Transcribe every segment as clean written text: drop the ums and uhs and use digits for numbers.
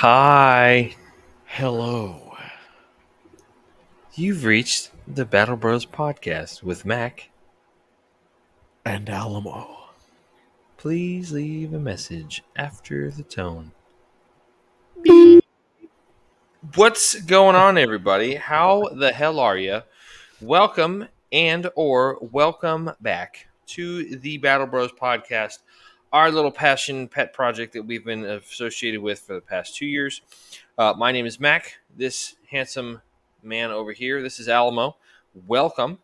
Hi. Hello. You've reached the Battle Bros podcast with Mac. And Alamo. Please leave a message after the tone. What's going on, everybody? How the hell are you? Welcome and or welcome back to the Battle Bros podcast, our little passion pet project that we've been associated with for the past 2 years. My name is Mac. This handsome man over here, this is Alamo. Welcome.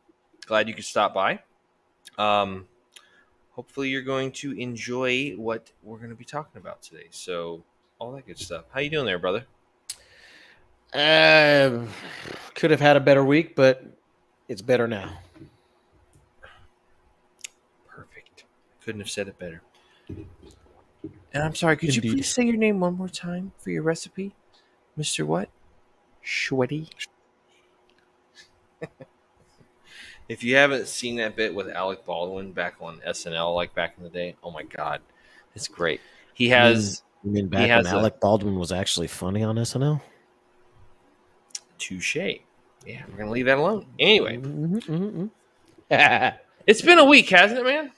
Glad you could stop by. Um, Hopefully you're going to enjoy what we're going to be talking about today. So all that good stuff. How you doing there, brother? Could have had a better week, but it's better now. Perfect. Couldn't have said it better. And I'm sorry, could Indeed. you please say your name one more time for your recipe? Mr. what? Schweddy? If you haven't seen that bit with Alec Baldwin back on SNL, like back in the day, oh my god, it's great. He has You mean he back when has a Alec Baldwin was actually funny on SNL? touche. Yeah, we're gonna leave that alone. Anyway, Yeah. it's been a week, hasn't it, man?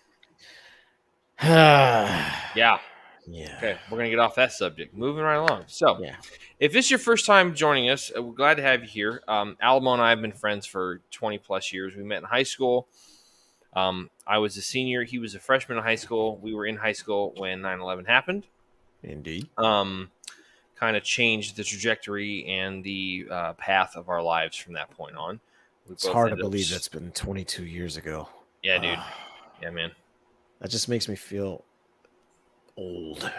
Yeah. Okay, we're gonna get off that subject. Moving right along. So, Yeah. if it's your first time joining us, we're glad to have you here. Alamo and I have been friends for 20 plus years. We met in high school. I was a senior. He was a freshman in high school. We were in high school when 9/11 happened. Indeed. Kind of changed the trajectory and the path of our lives from that point on. It's hard to believe that's been 22 years ago. Yeah, dude. Yeah, man. That just makes me feel old.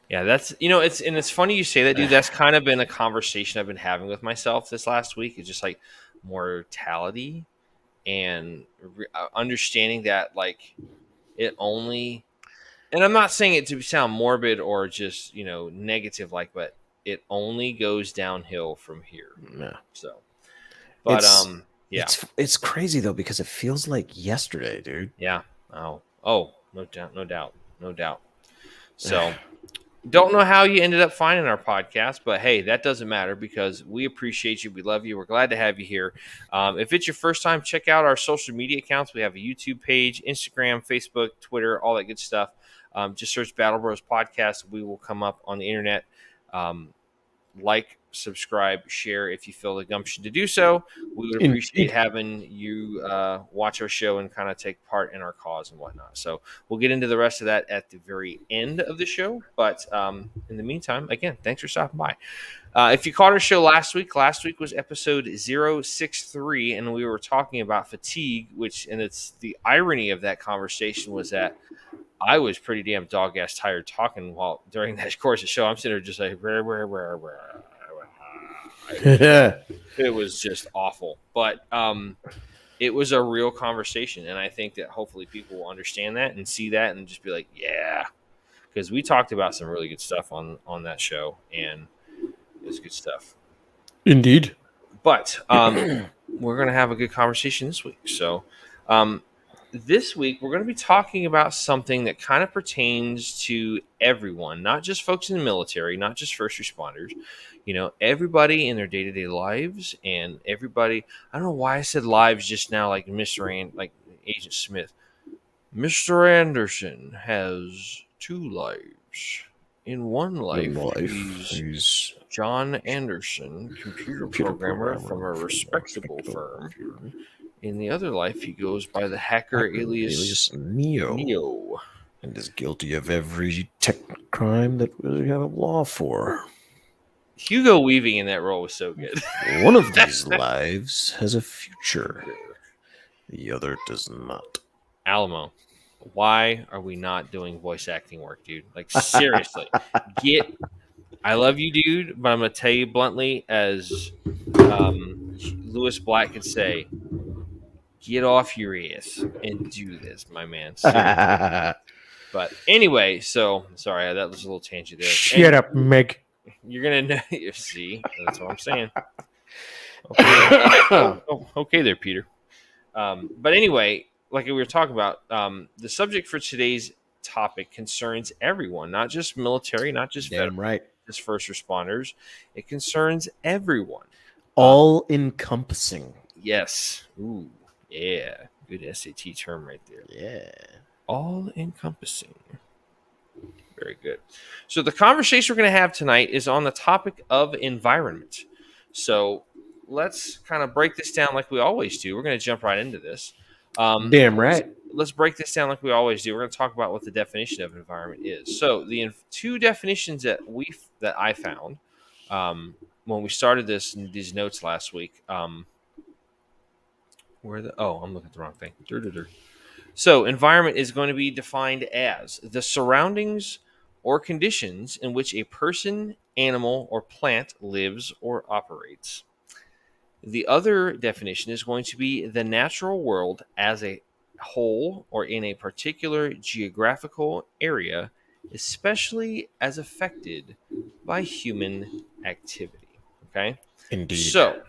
Yeah, that's it's funny you say that, dude. That's kind of been a conversation I've been having with myself this last week. It's just like mortality and understanding that like it only, and I'm not saying it to sound morbid or just negative, like, but it only goes downhill from here. Yeah. So, but yeah, it's crazy though because it feels like yesterday, dude. yeah. Oh, no doubt. So. Don't know how you ended up finding our podcast, but hey, that doesn't matter because we appreciate you. We love you. We're glad to have you here. If it's your first time, check out our social media accounts. We have a YouTube page, Instagram, Facebook, Twitter, all that good stuff. Just search Battle Bros Podcast. We will come up on the internet. Like, subscribe, share if you feel the gumption to do so. We would appreciate having you watch our show and kind of take part in our cause and whatnot. So we'll get into the rest of that at the very end of the show. But in the meantime, again, thanks for stopping by. If you caught our show last week was episode 063, and we were talking about fatigue, and it's the irony of that conversation was that I was pretty damn dog-ass tired talking during that course of the show. I'm sitting there just like, where. It was just awful. But it was a real conversation, and I think that hopefully people will understand that and see that and just be like, yeah. Because we talked about some really good stuff on that show, and it was good stuff. Indeed. But we're going to have a good conversation this week. So this week, we're going to be talking about something that kind of pertains to everyone, not just folks in the military, not just first responders, everybody in their day-to-day lives, and everybody. I don't know why I said lives just now, like like Agent Smith. Mr. Anderson has 2 lives. In one life, he's John Anderson, computer programmer from a respectable firm. In the other life, he goes by the hacker alias Neo. And is guilty of every tech crime that we have a law for. Hugo Weaving in that role was so good. One of these lives has a future. The other does not. Alamo, why are we not doing voice acting work, dude? Like, seriously. I love you, dude, but I'm going to tell you bluntly, as Lewis Black could say, get off your ass and do this, my man. But anyway, so sorry, that was a little tangent there. Shut up, Meg. You're gonna know. See, that's what I'm saying. Okay there, Peter. But anyway, like we were talking about, the subject for today's topic concerns everyone, not just military, not just Damn right. just first responders. It concerns everyone. All encompassing. Yes. Ooh, yeah. Good SAT term right there. Yeah. All encompassing. Very good. So the conversation we're going to have tonight is on the topic of environment. So let's kind of break this down like we always do. We're going to jump right into this. Damn right. Let's break this down like we always do. We're going to talk about what the definition of environment is. So the two definitions that I found when we started these notes last week. I'm looking at the wrong thing. So environment is going to be defined as the surroundings or conditions in which a person, animal, or plant lives or operates. The other definition is going to be the natural world as a whole or in a particular geographical area, especially as affected by human activity. Okay? Indeed. So,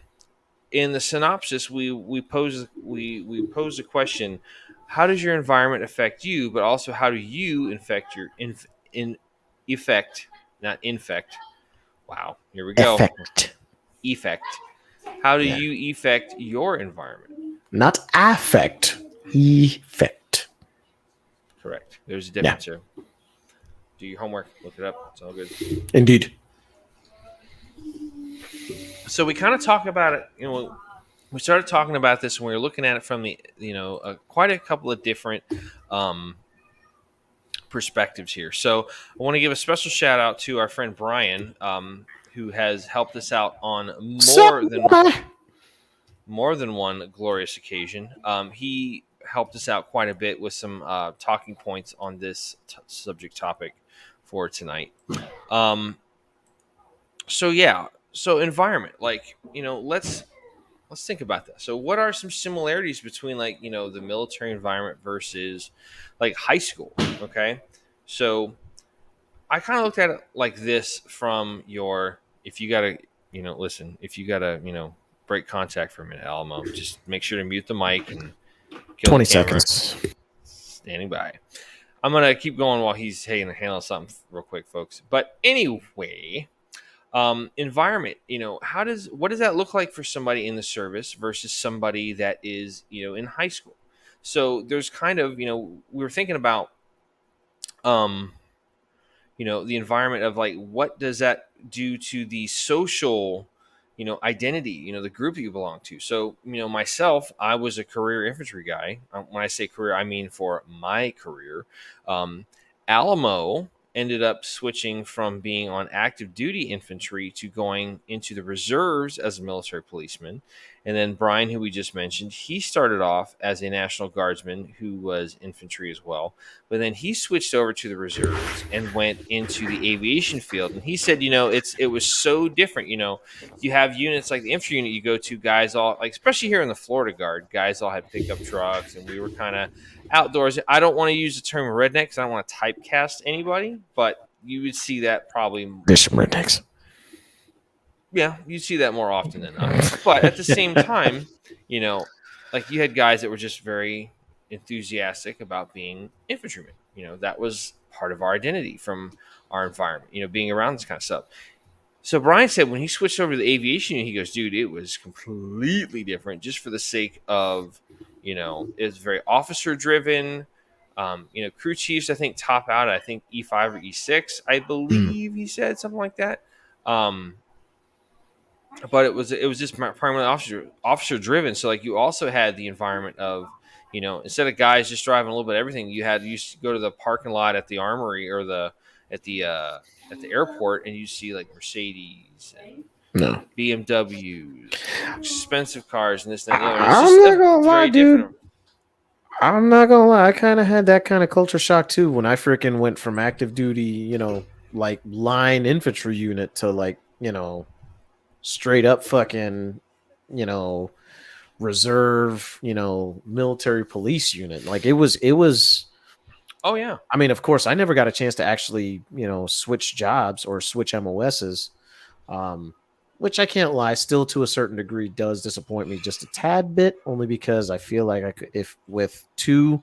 in the synopsis, we pose a question: how does your environment affect you? But also, how do you infect not infect? Wow, here we go. Effect. How do you effect your environment? Not affect. Effect. Correct. There's a difference here. Do your homework. Look it up. It's all good. Indeed. So we kind of talk about it. We started talking about this and we were looking at it from the quite a couple of different perspectives here. So I want to give a special shout out to our friend Brian, who has helped us out on more than one glorious occasion. He helped us out quite a bit with some talking points on this subject topic for tonight. So environment, let's think about that. So what are some similarities between the military environment versus like high school? Okay. So I kind of looked at it like this from if you gotta break contact for a minute, Alamo, just make sure to mute the mic and kill 20 the camera. seconds. Standing by. I'm going to keep going while he's handling something real quick, folks. But anyway, environment, what does that look like for somebody in the service versus somebody that is, in high school? So there's kind of, we were thinking about, the environment of what does that do to the social, identity, the group that you belong to. So, myself, I was a career infantry guy. When I say career, I mean for my career. Alamo ended up switching from being on active duty infantry to going into the reserves as a military policeman. And then Brian, who we just mentioned, he started off as a National Guardsman who was infantry as well. But then he switched over to the reserves and went into the aviation field. And he said, it was so different. You have units like the infantry unit you go to, guys all, especially here in the Florida Guard, guys all had pickup trucks and we were kind of outdoors. I don't want to use the term redneck because I don't want to typecast anybody, but you would see that probably. There's some rednecks. Yeah, you see that more often than not. But at the same time, you had guys that were just very enthusiastic about being infantrymen. That was part of our identity from our environment, being around this kind of stuff. So Brian said when he switched over to the aviation, he goes, dude, it was completely different just for the sake of, it's very officer driven. Crew chiefs, I think, top out at E5 or E6, I believe he said something like that. But it was just primarily officer driven. So you also had the environment of, instead of guys just driving a little bit of everything, you used to go to the parking lot at the armory or at the airport, and you see Mercedes and BMWs, expensive cars, and this and that. I'm not gonna lie, dude. I'm not gonna lie. I kind of had that kind of culture shock too when I freaking went from active duty, line infantry unit to straight up fucking, reserve, military police unit. It was. Oh yeah. I mean, of course, I never got a chance to actually, switch jobs or switch MOSs, which I can't lie, still to a certain degree does disappoint me just a tad bit, only because I feel like I could, if with 2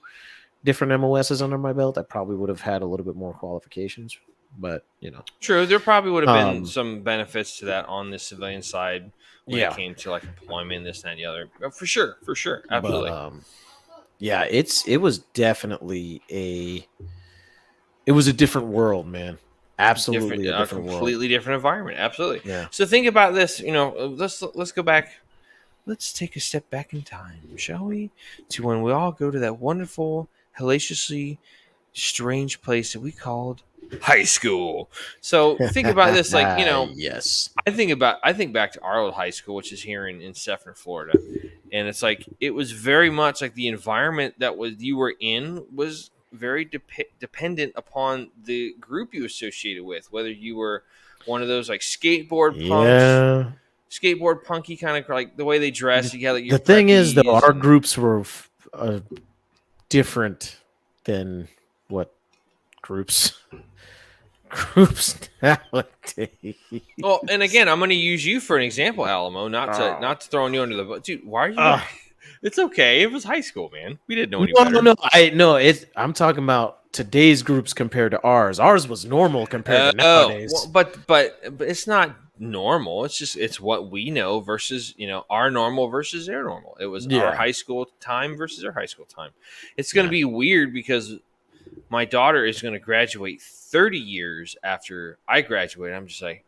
different MOSs under my belt, I probably would have had a little bit more qualifications. but you know, True, there probably would have been some benefits to that on the civilian side when it yeah. came to like employment, this, that, and the other. For sure, But absolutely. yeah, it was definitely it was a different world, man. Different, Absolutely a different world. completely different environment. Absolutely. Yeah. So think about this. You know, let's go back. Let's take a step back in time, shall we? To when we all go to that wonderful, hellaciously strange place that we called high school. So think about this, like, you know, Yes. I think back to our old high school, which is here in Seffner, Florida, and it's like it was very much like the environment that was you were in was very dependent upon the group you associated with, whether you were one of those like Yeah. skateboard punky kind of like the way they dress. You had like your The thing is, though, preppies our and groups were different than what groups nowadays. well, and again, I'm going to use you for an example, Alamo, not to throw you under the bus, dude. Why are you? It's okay. It was high school, man. We didn't know any better. No. I'm talking about today's groups compared to ours. Ours was normal compared to nowadays. Well, but it's not normal. It's what we know versus our normal versus their normal. It was our high school time versus their high school time. It's going to be weird because my daughter is going to graduate 30 years after I graduate. I'm just like,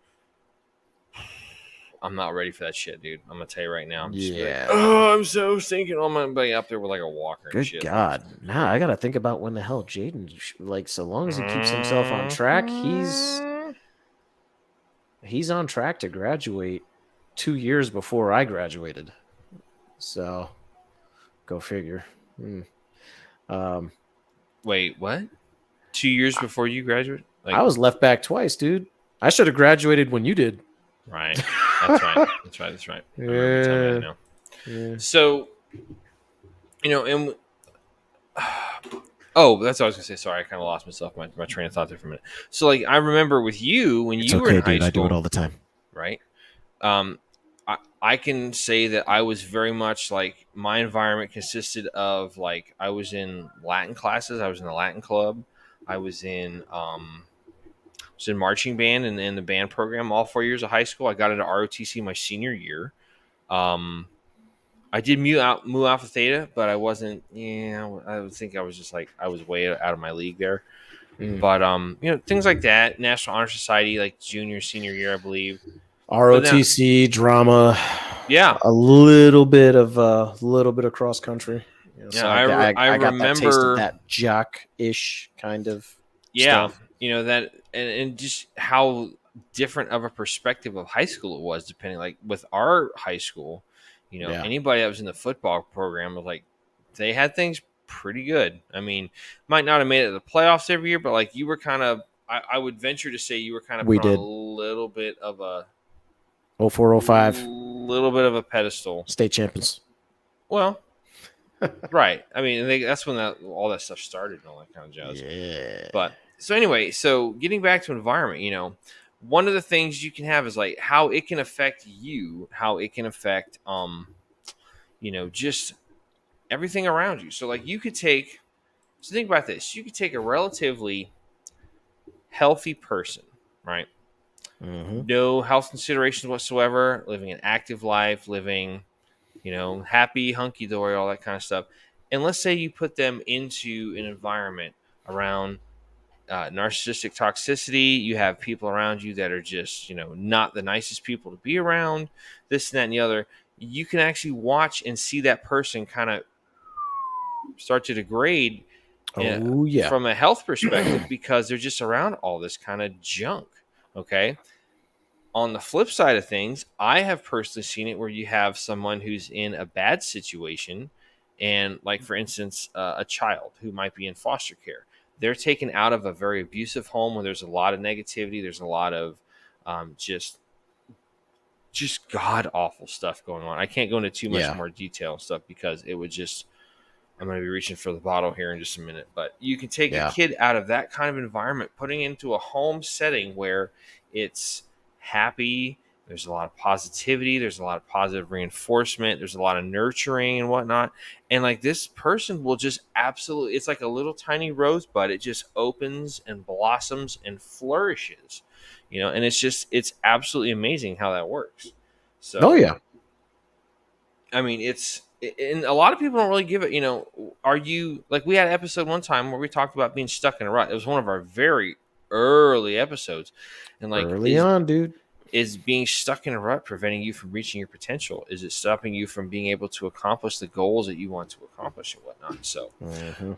I'm not ready for that shit, dude. I'm gonna tell you right now. I'm just like, I'm so stinking on my way up there with like a walker. Good shit. God! Now I gotta think about when the hell Jaden, like, so long as he keeps himself on track, he's on track to graduate 2 years before I graduated. So, go figure. Wait, what? 2 years before you graduated? I was left back twice, dude. I should have graduated when you did. Right. That's right. That's right. I remember you telling me that now. Yeah. So, and oh, that's what I was gonna say. Sorry, I kind of lost myself, my train of thought there for a minute. So, like, I remember with you when you were in high school. I do it all the time. Right. I can say that I was very much like my environment consisted of like I was in Latin classes. I was in the Latin club. I was in marching band and in the band program all 4 years of high school. I got into ROTC my senior year. I did Mu Alpha Theta, but I wasn't. Yeah, I would think I was just like I was way out of my league there. But things like that. National Honor Society, like junior, senior year, I believe. ROTC drama. Yeah, a little bit of cross country. So I got remember that taste of that jock-ish kind of stuff. That and just how different of a perspective of high school it was, depending. Like with our high school, anybody that was in the football program was like they had things pretty good. I mean, might not have made it to the playoffs every year, but like you were kind of, I would venture to say you were kind of put on a little bit of a 0405, little bit of a pedestal. State champions. Well, right. I mean, that's when all that stuff started and all that kind of jazz. Yeah. But so anyway, so getting back to environment, one of the things you can have is like how it can affect you, how it can affect, just everything around you. So like so think about this. You could take a relatively healthy person, right? Mm-hmm. No health considerations whatsoever, living an active life, living, happy, hunky-dory, all that kind of stuff. And let's say you put them into an environment around narcissistic toxicity. You have people around you that are just, not the nicest people to be around, this and that and the other. You can actually watch and see that person kind of start to degrade from a health perspective because they're just around all this kind of junk. Okay. On the flip side of things, I have personally seen it where you have someone who's in a bad situation and, like, for instance, a child who might be in foster care. They're taken out of a very abusive home where there's a lot of negativity. There's a lot of just god-awful stuff going on. I can't go into too much more detail and stuff because it would just – I'm going to be reaching for the bottle here in just a minute. But you can take a kid out of that kind of environment, putting into a home setting where it's happy There's a lot of positivity. There's a lot of positive reinforcement. There's a lot of nurturing and whatnot. And like this person will just absolutely, it's like a little tiny rosebud. It just opens and blossoms and flourishes, and it's absolutely amazing how that works. Oh So, yeah. I mean, and a lot of people don't really give it, are you like, we had an episode one time where we talked about being stuck in a rut. It was one of our very early episodes. And like, Early on, dude. is being stuck in a rut preventing you from reaching your potential? Is it stopping you from being able to accomplish the goals that you want to accomplish and whatnot? So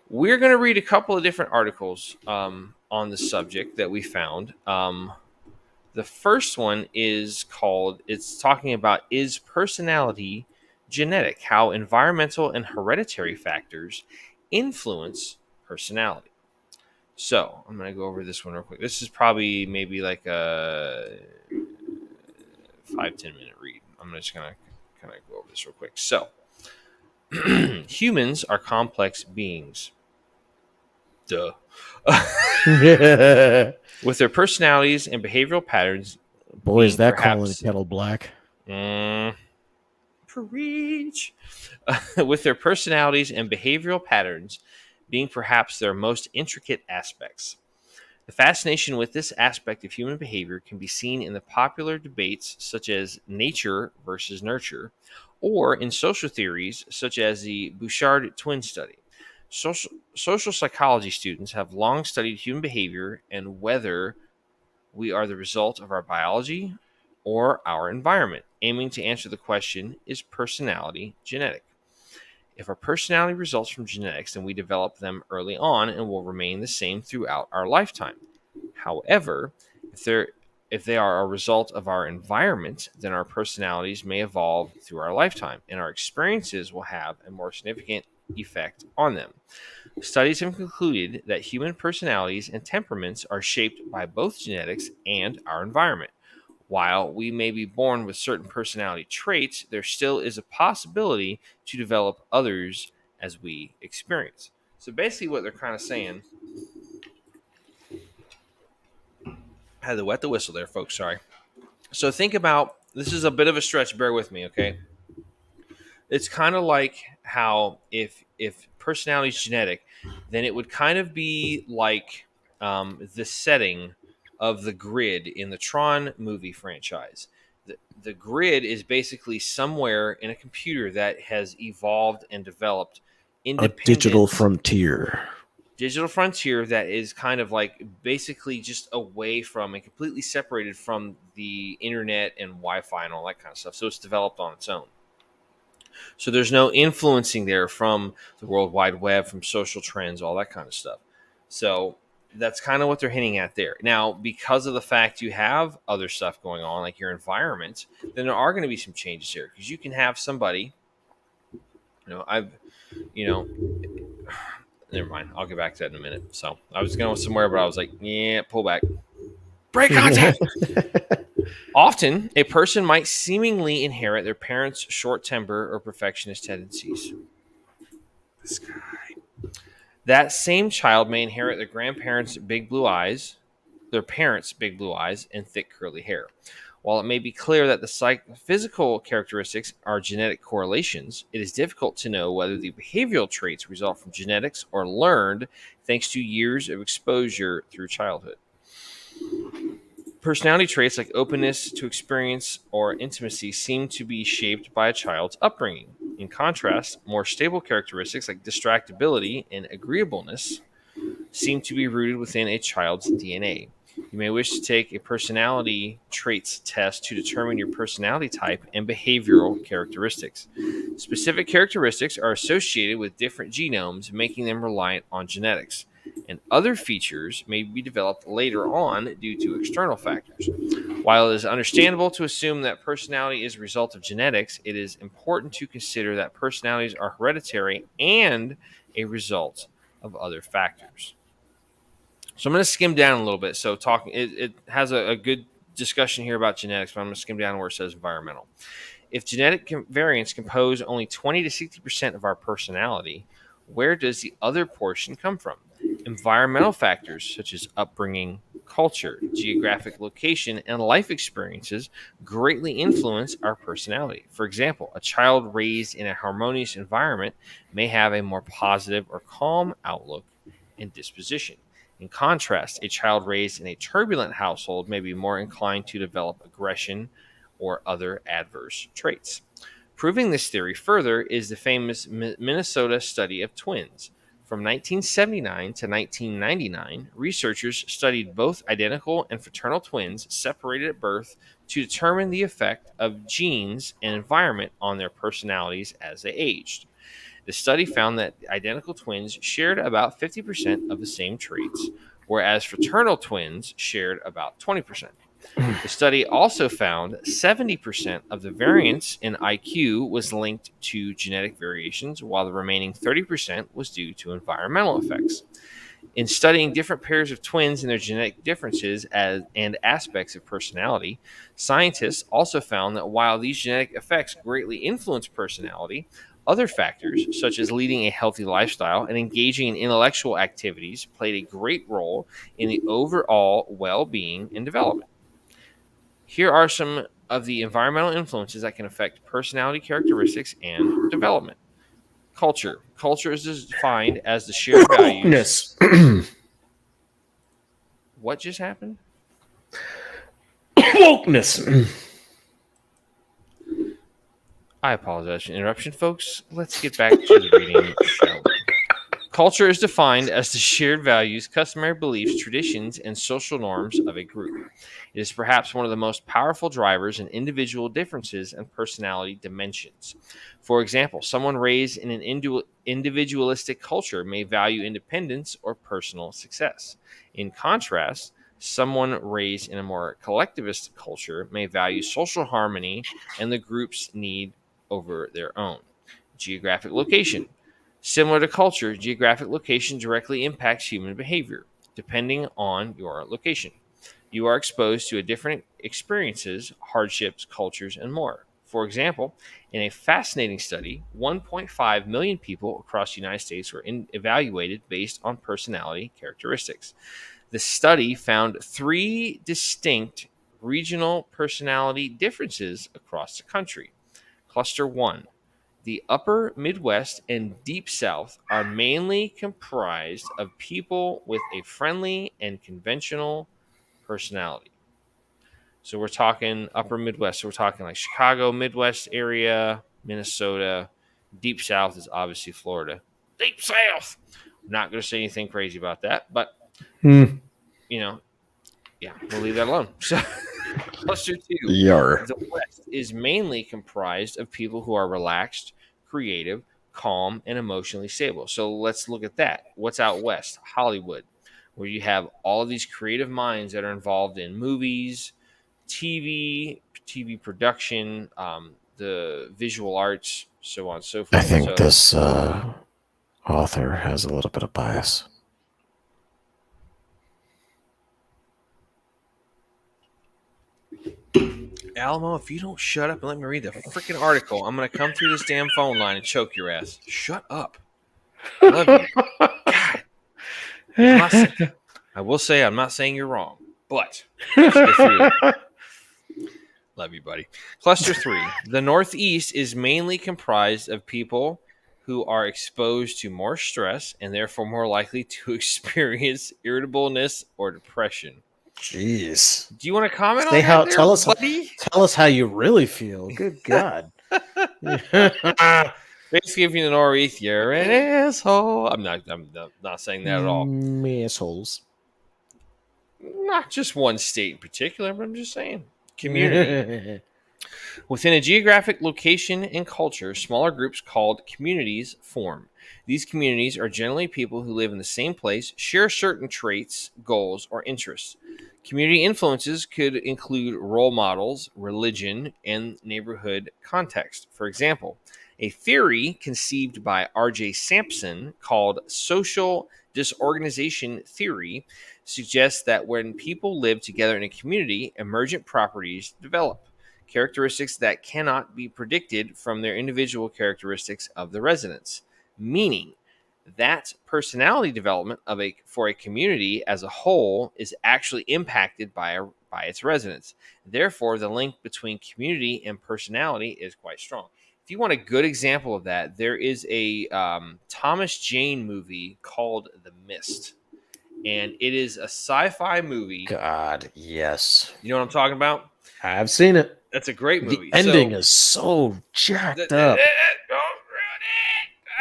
we're going to read a couple of different articles on the subject that we found. The first one is called, it's talking about, is personality genetic? How environmental and hereditary factors influence personality. So I'm going to go over this one real quick. This is probably maybe like a 5-10 minute read. I'm just gonna kind of go over this real quick. So, humans are complex beings. Duh. With their personalities and behavioral patterns. Boy, is that calling the kettle black. Preach. With their personalities and behavioral patterns being perhaps their most intricate aspects. The fascination with this aspect of human behavior can be seen in the popular debates such as nature versus nurture, or in social theories such as the Bouchard twin study. Social psychology students have long studied human behavior and whether we are the result of our biology or our environment, aiming to answer the question, is personality genetic? If our personality results from genetics, then we develop them early on and will remain the same throughout our lifetime. However, if they are a result of our environment, then our personalities may evolve through our lifetime, and our experiences will have a more significant effect on them. Studies have concluded that human personalities and temperaments are shaped by both genetics and our environment. While we may be born with certain personality traits, there still is a possibility to develop others as we experience. So basically, what they're kind of saying, I had to wet the whistle there, folks. Sorry. So think about, this is a bit of a stretch. Bear with me, okay? It's kind of like how if personality is genetic, then it would kind of be like the setting of the grid in the Tron movie franchise. The grid is basically somewhere in a computer that has evolved and developed independent. A digital frontier. Digital frontier that is kind of like basically just away from and completely separated from the internet and Wi-Fi and all that kind of stuff. So it's developed on its own. So there's no influencing there from the World Wide Web, from social trends, all that kind of stuff. So that's kind of what they're hinting at there. Now, because of the fact you have other stuff going on, like your environment, then there are going to be some changes here. Because you can have somebody, never mind. I'll get back to that in a minute. So I was going somewhere, but I was like, yeah, pull back. Break contact. Often, a person might seemingly inherit their parents' short temper or perfectionist tendencies. This guy. That same child may inherit their grandparents' big blue eyes, their parents' big blue eyes, and thick curly hair. While it may be clear that the physical characteristics are genetic correlations, it is difficult to know whether the behavioral traits result from genetics or learned thanks to years of exposure through childhood. Personality traits like openness to experience or intimacy seem to be shaped by a child's upbringing. In contrast, more stable characteristics like distractibility and agreeableness seem to be rooted within a child's DNA. You may wish to take a personality traits test to determine your personality type and behavioral characteristics. Specific characteristics are associated with different genomes, making them reliant on genetics, and other features may be developed later on due to external factors. While it is understandable to assume that personality is a result of genetics, it is important to consider that personalities are hereditary and a result of other factors. So I'm going to skim down a little bit. So it has a good discussion here about genetics, but I'm going to skim down where it says environmental. If genetic variants compose only 20 to 60% of our personality, where does the other portion come from? Environmental factors such as upbringing, culture, geographic location, and life experiences greatly influence our personality. For example, a child raised in a harmonious environment may have a more positive or calm outlook and disposition. In contrast, a child raised in a turbulent household may be more inclined to develop aggression or other adverse traits. Proving this theory further is the famous Minnesota study of twins. From 1979 to 1999, researchers studied both identical and fraternal twins separated at birth to determine the effect of genes and environment on their personalities as they aged. The study found that identical twins shared about 50% of the same traits, whereas fraternal twins shared about 20%. The study also found 70% of the variance in IQ was linked to genetic variations, while the remaining 30% was due to environmental effects. In studying different pairs of twins and their genetic differences and aspects of personality, scientists also found that while these genetic effects greatly influence personality, other factors, such as leading a healthy lifestyle and engaging in intellectual activities, played a great role in the overall well being and development. Here are some of the environmental influences that can affect personality characteristics and development. Culture. Culture is defined as the shared values. Wokeness. What just happened? Wokeness. I apologize for the interruption, folks. Let's get back to the reading, shall we? Culture is defined as the shared values, customary beliefs, traditions, and social norms of a group. It is perhaps one of the most powerful drivers in individual differences and personality dimensions. For example, someone raised in an individualistic culture may value independence or personal success. In contrast, someone raised in a more collectivist culture may value social harmony and the group's need over their own. Geographic location. Similar to culture, geographic location directly impacts human behavior. Depending on your location, you are exposed to different experiences, hardships, cultures, and more. For example, in a fascinating study, 1.5 million people across the United States were evaluated based on personality characteristics. The study found three distinct regional personality differences across the country. Cluster 1. The upper Midwest and Deep South are mainly comprised of people with a friendly and conventional personality. So we're talking upper Midwest. So we're talking like Chicago, Midwest area, Minnesota. Deep South is obviously Florida. Deep South. I'm not going to say anything crazy about that, but you know, yeah, we'll leave that alone. So cluster 2, Yar. the West is mainly comprised of people who are relaxed, creative, calm, and emotionally stable. So let's look at that. What's out West? Hollywood, where you have all of these creative minds that are involved in movies, TV production, the visual arts, so on and so I forth. think So this author has a little bit of bias. Alamo, if you don't shut up and let me read the freaking article, I'm going to come through this damn phone line and choke your ass. Shut up. I love you. God. I will say I'm not saying you're wrong, but let's get through it. Love you, buddy. Cluster 3. The Northeast is mainly comprised of people who are exposed to more stress and therefore more likely to experience irritableness or depression. Jeez. Do you want to comment Say on how that there, tell us buddy? tell us how you really feel. Good God. Basically, if you're in the Northeast, you're an asshole. I'm not saying that at all. Assholes. Not just one state in particular, but I'm just saying. Community. Within a geographic location and culture, smaller groups called communities form. These communities are generally people who live in the same place, share certain traits, goals, or interests. Community influences could include role models, religion, and neighborhood context. For example, a theory conceived by R.J. Sampson called social disorganization theory suggests that when people live together in a community, emergent properties develop characteristics that cannot be predicted from their individual characteristics of the residents, meaning that personality development for a community as a whole is actually impacted by its residents. Therefore, the link between community and personality is quite strong. If you want a good example of that, there is a Thomas Jane movie called The Mist, and it is a sci-fi movie. God, yes. You know what I'm talking about? I've seen it. That's a great movie. The ending is so jacked up.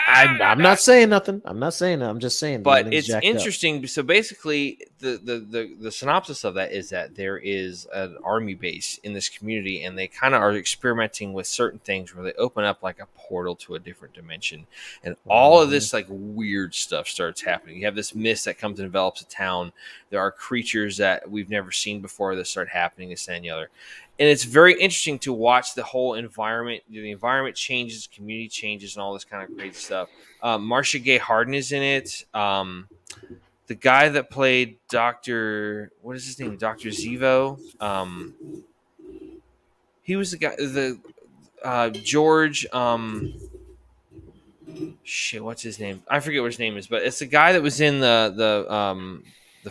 I'm not saying nothing. I'm not saying that. I'm just saying. But it's interesting. So basically, the synopsis of that is that there is an army base in this community, and they kind of are experimenting with certain things where they open up like a portal to a different dimension, and all of this like weird stuff starts happening. You have this mist that comes and envelops a town. There are creatures that we've never seen before that start happening, this and the other. And it's very interesting to watch the whole environment. The environment changes, community changes, and all this kind of crazy stuff. Marcia Gay Harden is in it. The guy that played Dr. What is his name? Dr. Zivo. He was the guy. George. Shit, what's his name? I forget what his name is, but it's the guy that was in the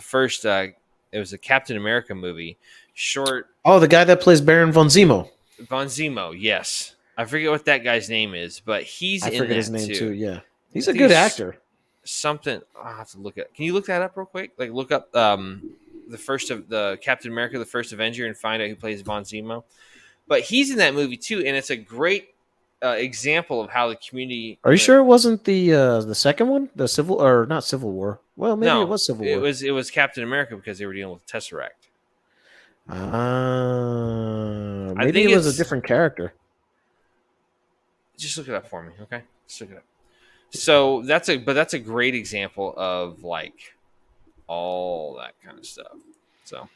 first. It was a Captain America movie. Short. Oh, the guy that plays Baron von Zemo. Von Zemo, yes. I forget what that guy's name is, but he's in that too. I forget his name too. Yeah, he's a good actor. Something I'll have to look at. Can you look that up real quick? Like look up the first of the Captain America, the first Avenger, and find out who plays Von Zemo. But he's in that movie too, and it's a great example of how the community. Are you sure it wasn't the second one, the Civil or not Civil War? Well, maybe it was Civil War. It was Captain America because they were dealing with Tesseract. Maybe it was a different character. Just look it up for me, okay? Just look it up. So that's a great example of like all that kind of stuff. So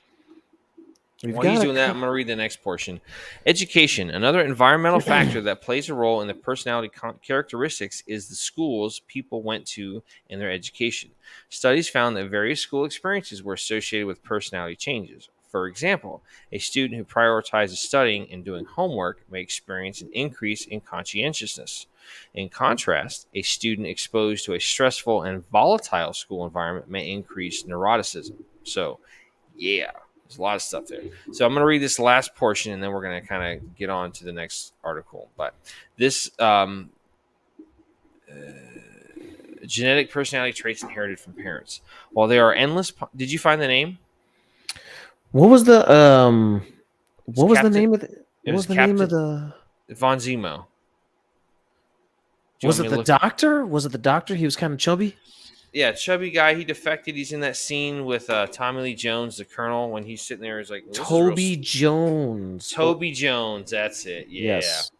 while he's doing that, I'm going to read the next portion. Education. Another environmental factor that plays a role in the personality characteristics is the schools people went to in their education. Studies found that various school experiences were associated with personality changes. For example, a student who prioritizes studying and doing homework may experience an increase in conscientiousness. In contrast, a student exposed to a stressful and volatile school environment may increase neuroticism. So, yeah, there's a lot of stuff there. So I'm going to read this last portion, and then we're going to kind of get on to the next article. But this genetic personality traits inherited from parents. While there are endless... Did you find the name? What was the name of the Von Zemo? Was it the doctor? Was it the doctor? He was kind of chubby. Yeah, chubby guy. He defected. He's in that scene with Tommy Lee Jones, the Colonel, when he's sitting there. He's like Toby Jones. Toby Jones. That's it. Yeah, yes.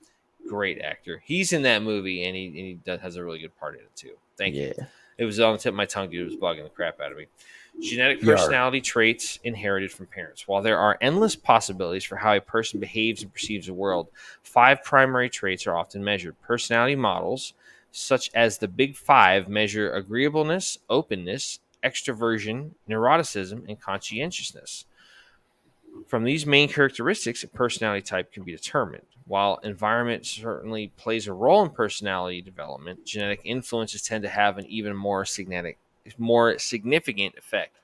Great actor. He's in that movie, and he has a really good part in it too. Thank you. It was on the tip of my tongue, dude. It was bugging the crap out of me. Genetic personality traits inherited from parents. While there are endless possibilities for how a person behaves and perceives the world, 5 primary traits are often measured. Personality models, such as the Big Five, measure agreeableness, openness, extroversion, neuroticism, and conscientiousness. From these main characteristics, a personality type can be determined. While environment certainly plays a role in personality development, genetic influences tend to have an even more significant effect.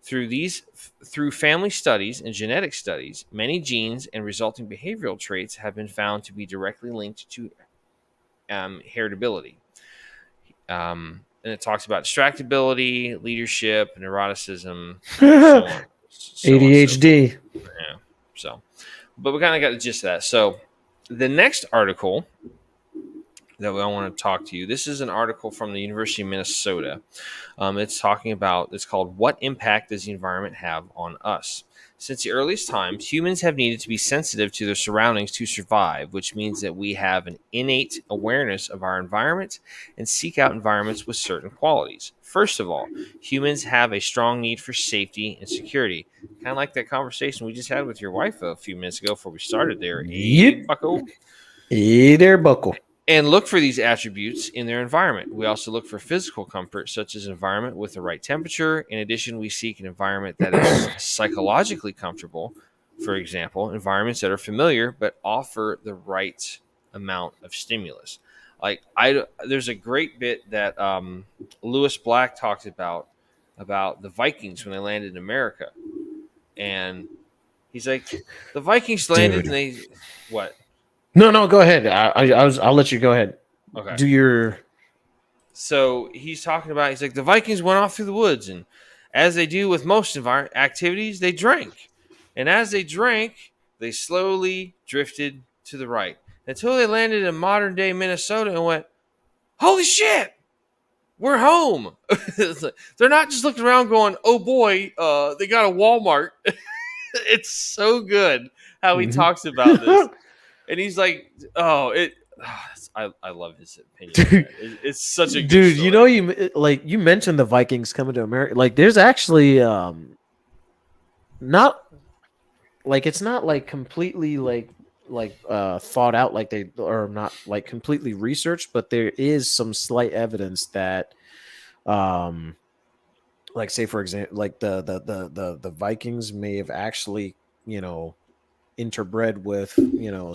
Through family studies and genetic studies, many genes and resulting behavioral traits have been found to be directly linked to heritability. And it talks about distractibility, leadership, neuroticism, so on. ADHD. But we kind of got the gist of that. So the next article that I want to talk to you, this is an article from the University of Minnesota. It's called What Impact Does the Environment Have on Us? Since the earliest times, humans have needed to be sensitive to their surroundings to survive, which means that we have an innate awareness of our environment and seek out environments with certain qualities. First of all, humans have a strong need for safety and security. Kind of like that conversation we just had with your wife a few minutes ago before we started there. Yep. Bucko. Hey there, Bucko. And look for these attributes in their environment. We also look for physical comfort, such as an environment with the right temperature. In addition, we seek an environment that is psychologically comfortable. For example, environments that are familiar but offer the right amount of stimulus. Like there's a great bit that Lewis Black talks about the Vikings when they landed in America, and he's like, the Vikings landed and Dude. they what? No, go ahead. I'll let you go ahead. Okay. Do your So he's talking about, he's like, the Vikings went off through the woods, and as they do with most activities, they drank. And as they drank, they slowly drifted to the right until they landed in modern day Minnesota and went, holy shit, we're home. They're not just looking around going, oh boy, they got a Walmart. It's so good how he talks about this. And he's like, oh, I love his opinion. It's such a good dude. story. You know, you mentioned the Vikings coming to America. Like, there's actually not like it's not like completely thought out, like they are not like completely researched, but there is some slight evidence that like, say for example, like the Vikings may have actually, interbred with,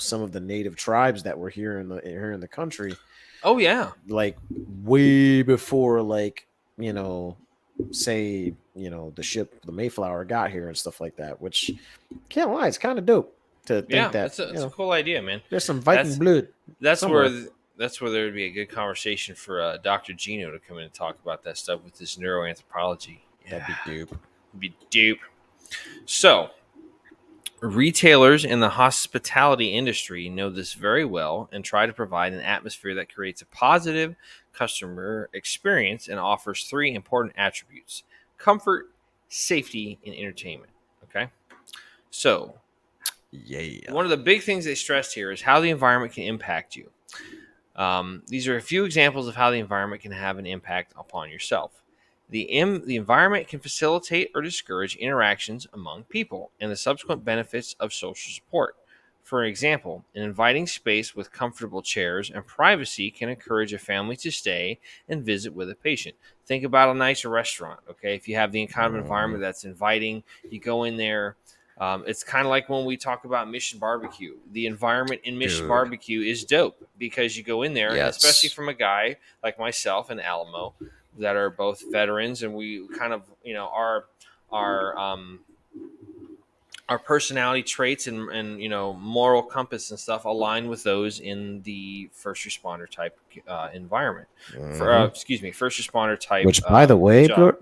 some of the native tribes that were here in the country, Oh yeah, like way before, like, say, the Mayflower got here and stuff like that, which, can't lie, it's kind of dope to think yeah. that, That's a cool idea, man. there's some Viking That's blood that's somewhere. where that's where there would be a good conversation for Dr. Gino to come in and talk about that stuff with his neuroanthropology. That'd Yeah, be dope. it'd be dupe. So retailers in the hospitality industry know this very well and try to provide an atmosphere that creates a positive customer experience and offers three important attributes: comfort, safety, and entertainment. Okay. So, Yeah. one of the big things they stressed here is how the environment can impact you. These are a few examples of how the environment can have an impact upon yourself. The environment can facilitate or discourage interactions among people and the subsequent benefits of social support. For example, an inviting space with comfortable chairs and privacy can encourage a family to stay and visit with a patient. Think about a nice restaurant, okay? If you have the kind of environment that's inviting, you go in there. It's kind of like when we talk about Mission Barbecue. The environment in Mission Dude. Barbecue is dope because you go in there, and Yes. especially from a guy like myself and Alamo, that are both veterans, and we kind of, our personality traits and moral compass and stuff align with those in the first responder type environment. First responder type. Which, by the way, job.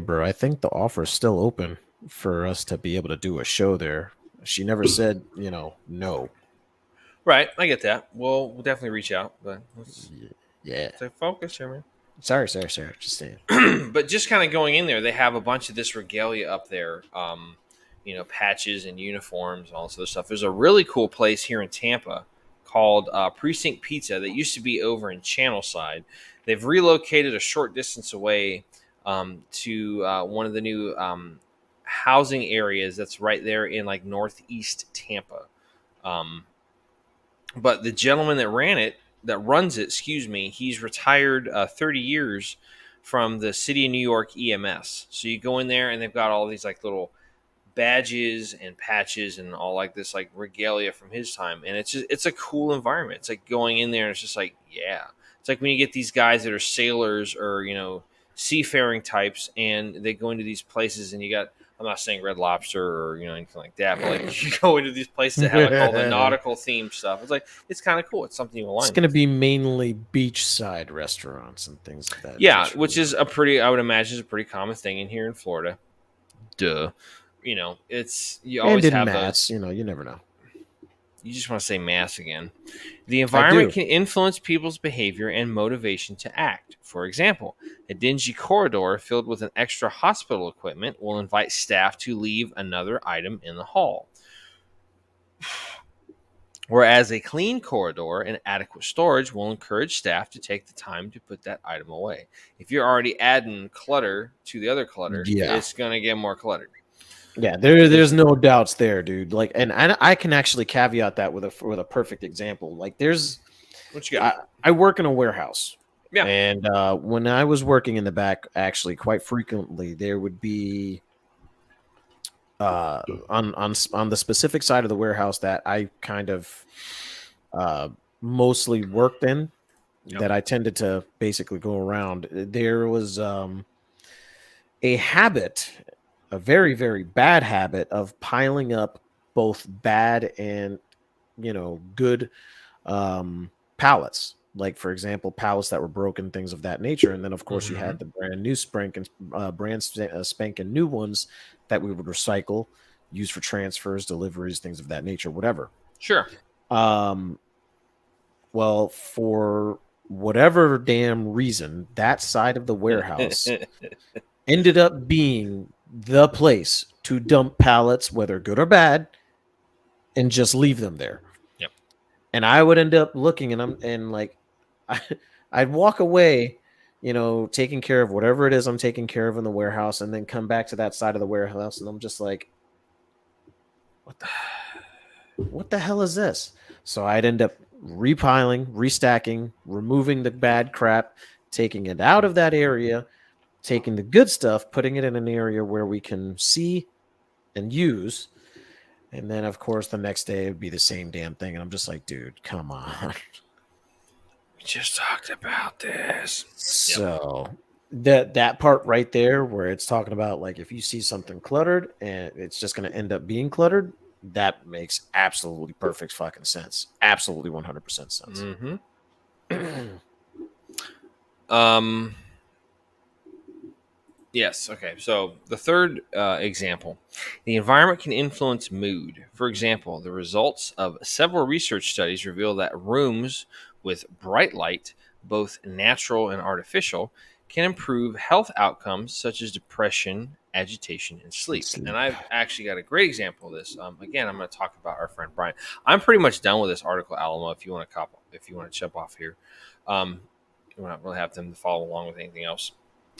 bro, I think the offer's still open for us to be able to do a show there. She never said, no. Right, I get that. We'll definitely reach out, but let's Yeah. stay focused here, man. Sorry. Just saying. But just kind of going in there, they have a bunch of this regalia up there, patches and uniforms and all this other stuff. There's a really cool place here in Tampa called Precinct Pizza that used to be over in Channelside. They've relocated a short distance away to one of the new housing areas that's right there in like northeast Tampa. But the gentleman that runs it, he's retired 30 years from the city of New York EMS. So you go in there and they've got all these like little badges and patches and all like this like regalia from his time. And it's a cool environment. It's like going in there and it's just like, yeah. It's like when you get these guys that are sailors or, seafaring types and they go into these places and you got, I'm not saying Red Lobster or anything like that, but like you go into these places that have like all the nautical themed stuff. It's like it's kind of cool. It's something you align. It's going to be mainly beachside restaurants and things like that. Yeah, which is I would imagine is a pretty common thing in here in Florida. Duh. It's you always have Mass. You never know. You just want to say mass again. The environment can influence people's behavior and motivation to act. For example, a dingy corridor filled with an extra hospital equipment will invite staff to leave another item in the hall. Whereas a clean corridor and adequate storage will encourage staff to take the time to put that item away. If you're already adding clutter to the other clutter, it's going to get more cluttered. Yeah, there's no doubts there, dude. Like, and I can actually caveat that with a perfect example. Like, what you got? I work in a warehouse. Yeah, and when I was working in the back, actually, quite frequently, there would be on the specific side of the warehouse that I kind of mostly worked in. that I tended to basically go around. There was a habit, a very, very bad habit of piling up both bad and, good pallets. Like, for example, pallets that were broken, things of that nature. And then, of course, you had the brand new spanking new ones that we would recycle, use for transfers, deliveries, things of that nature, whatever. Sure. Well, for whatever damn reason, that side of the warehouse ended up being the place to dump pallets, whether good or bad, and just leave them there. Yep. And I would end up looking, I'd walk away, taking care of whatever it is I'm taking care of in the warehouse, and then come back to that side of the warehouse, and I'm just like, what the hell is this? So I'd end up repiling, restacking, removing the bad crap, taking it out of that area, taking the good stuff, putting it in an area where we can see and use. And then, of course, the next day it'd be the same damn thing. And I'm just like, dude, come on. We just talked about this. So that part right there where it's talking about, like, if you see something cluttered and it's just going to end up being cluttered, that makes absolutely perfect fucking sense. Absolutely 100% sense. Yes. Okay. So the third example, the environment can influence mood. For example, the results of several research studies reveal that rooms with bright light, both natural and artificial, can improve health outcomes such as depression, agitation, and sleep. And I've actually got a great example of this. Again, I'm going to talk about our friend Brian. I'm pretty much done with this article, Alamo. If you want to jump off here, we don't really have them to follow along with anything else.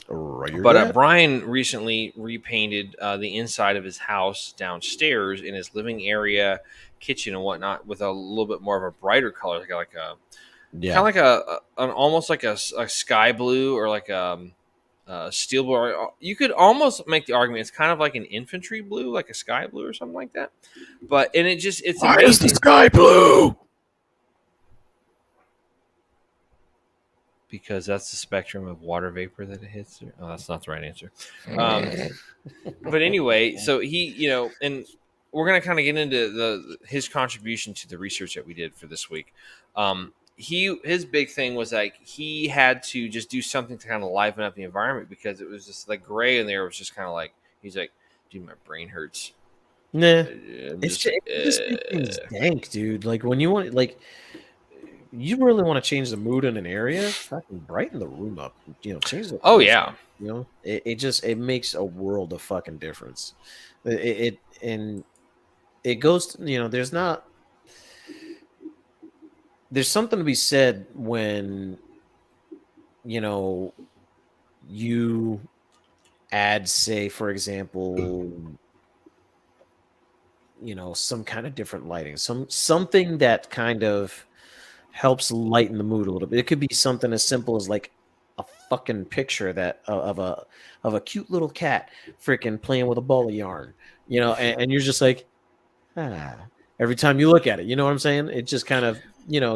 But Brian recently repainted the inside of his house downstairs in his living area, kitchen, and whatnot with a little bit more of a brighter color, like a kind of like an almost like a sky blue or like a steel blue. You could almost make the argument it's kind of like an infantry blue, like a sky blue or something like that. It's why is the sky blue? Because that's the spectrum of water vapor that it hits. Oh, that's not the right answer. But anyway, so he, and we're going to kind of get into his contribution to the research that we did for this week. His big thing was like he had to just do something to kind of liven up the environment because it was just like gray in there. It was just kind of like, he's like, dude, my brain hurts. Nah, it's just things dank, dude. Like when you want, like, you really want to change the mood in an area, fucking brighten the room up. Change the. Oh yeah. It makes a world of fucking difference. It goes. There's something to be said when, you add, say, for example, some kind of different lighting, something that kind of helps lighten the mood a little bit. It could be something as simple as like a fucking picture that of a cute little cat freaking playing with a ball of yarn, and you're just like, every time you look at it, you know what I'm saying? It just kind of,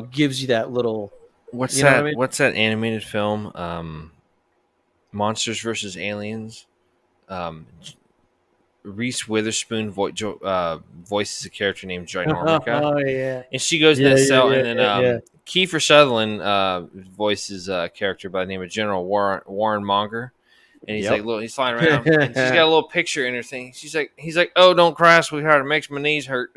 gives you that little. What's that? I mean? What's that animated film? Monsters vs. Aliens. Reese Witherspoon voices a character named Joy Normica. Oh yeah, and she goes in the cell, and then Kiefer Sutherland voices a character by the name of General Warren Monger, and he's like, look, he's flying around, and she's got a little picture in her thing. He's like, oh, don't cry, sweetheart, it makes my knees hurt.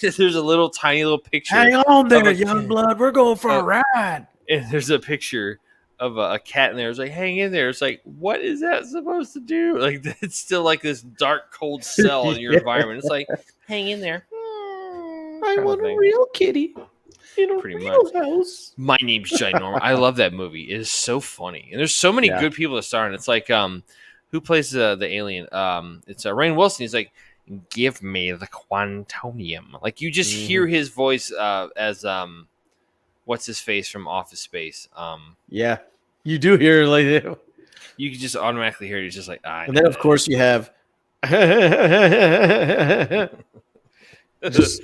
There's a little tiny little picture. Hang on there, young blood, we're going for a ride. And there's a picture of a cat in there. It's like, hang in there. It's like, what is that supposed to do? Like, it's still like this dark, cold cell in your environment. It's like, hang in there. I want a real kitty in a real house. My name's Ginormous. I love that movie. It is so funny, and there's so many good people that star in it. It's like, who plays the alien? It's Rainn Wilson. He's like, give me the quantonium. Like, you just hear his voice as what's his face from Office Space. Yeah, you do hear it like that. You can just automatically hear it. It's just like, and then of course you have just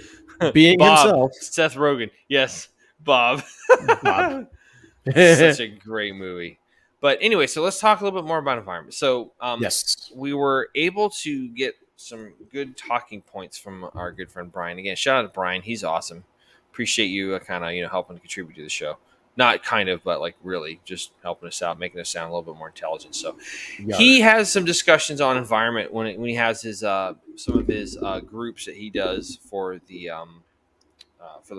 being Bob, himself. Seth Rogen. Yes, Bob. Bob. Such a great movie. But anyway, so let's talk a little bit more about environment. So Yes. we were able to get some good talking points from our good friend Brian. Again, shout out to Brian. He's awesome. Appreciate you kind of, helping to contribute to the show. Not kind of, but like really just helping us out, making us sound a little bit more intelligent. So he has some discussions on environment when he has his some of his groups that he does for the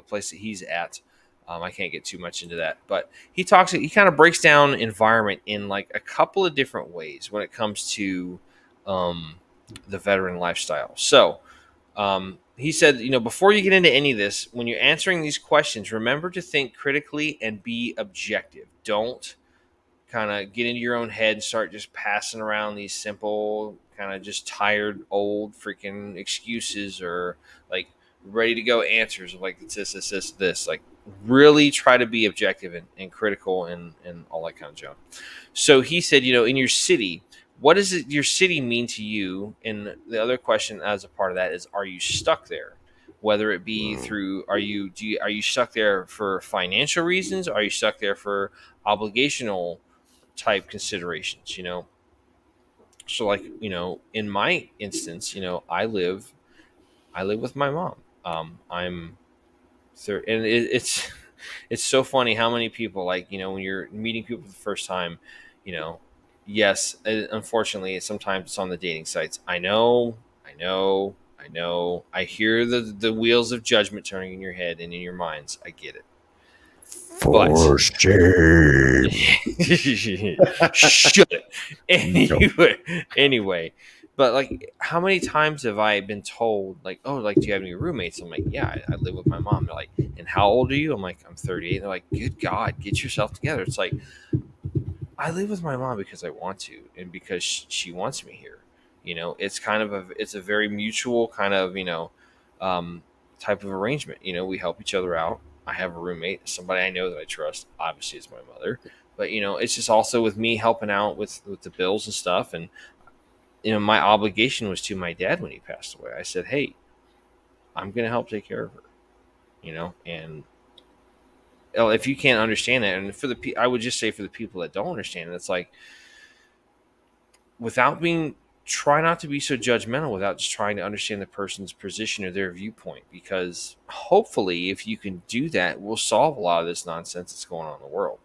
place that he's at. I can't get too much into that, but he kind of breaks down environment in like a couple of different ways when it comes to the veteran lifestyle. So he said, before you get into any of this, when you're answering these questions, remember to think critically and be objective. Don't kind of get into your own head and start just passing around these simple, kind of just tired, old freaking excuses or like ready to go answers of like this. Like really try to be objective and critical and all that kind of junk. So he said, in your city, what does your city mean to you? And the other question as a part of that is, are you stuck there? Whether it be through, are you stuck there for financial reasons? Are you stuck there for obligational type considerations? So like, in my instance, I live with my mom. I'm and it's so funny how many people, like, when you're meeting people for the first time, yes, unfortunately sometimes it's on the dating sites. I know. I hear the wheels of judgment turning in your head and in your minds. I get it. For shame. Shut it. Anyway, but like, how many times have I been told, like, oh, like, do you have any roommates? I'm like, yeah, I live with my mom. They're like, and how old are you? I'm like, I'm 38. They're like, good God, get yourself together. It's like, I live with my mom because I want to, and because she wants me here. It's kind of it's a very mutual kind of, type of arrangement. We help each other out. I have a roommate, somebody I know that I trust. Obviously, it's my mother, but it's just also with me helping out with the bills and stuff. And my obligation was to my dad when he passed away. I said, hey, I'm going to help take care of her. And if you can't understand that, and I would just say for the people that don't understand it, it's like, try not to be so judgmental without just trying to understand the person's position or their viewpoint, because hopefully if you can do that, we'll solve a lot of this nonsense that's going on in the world.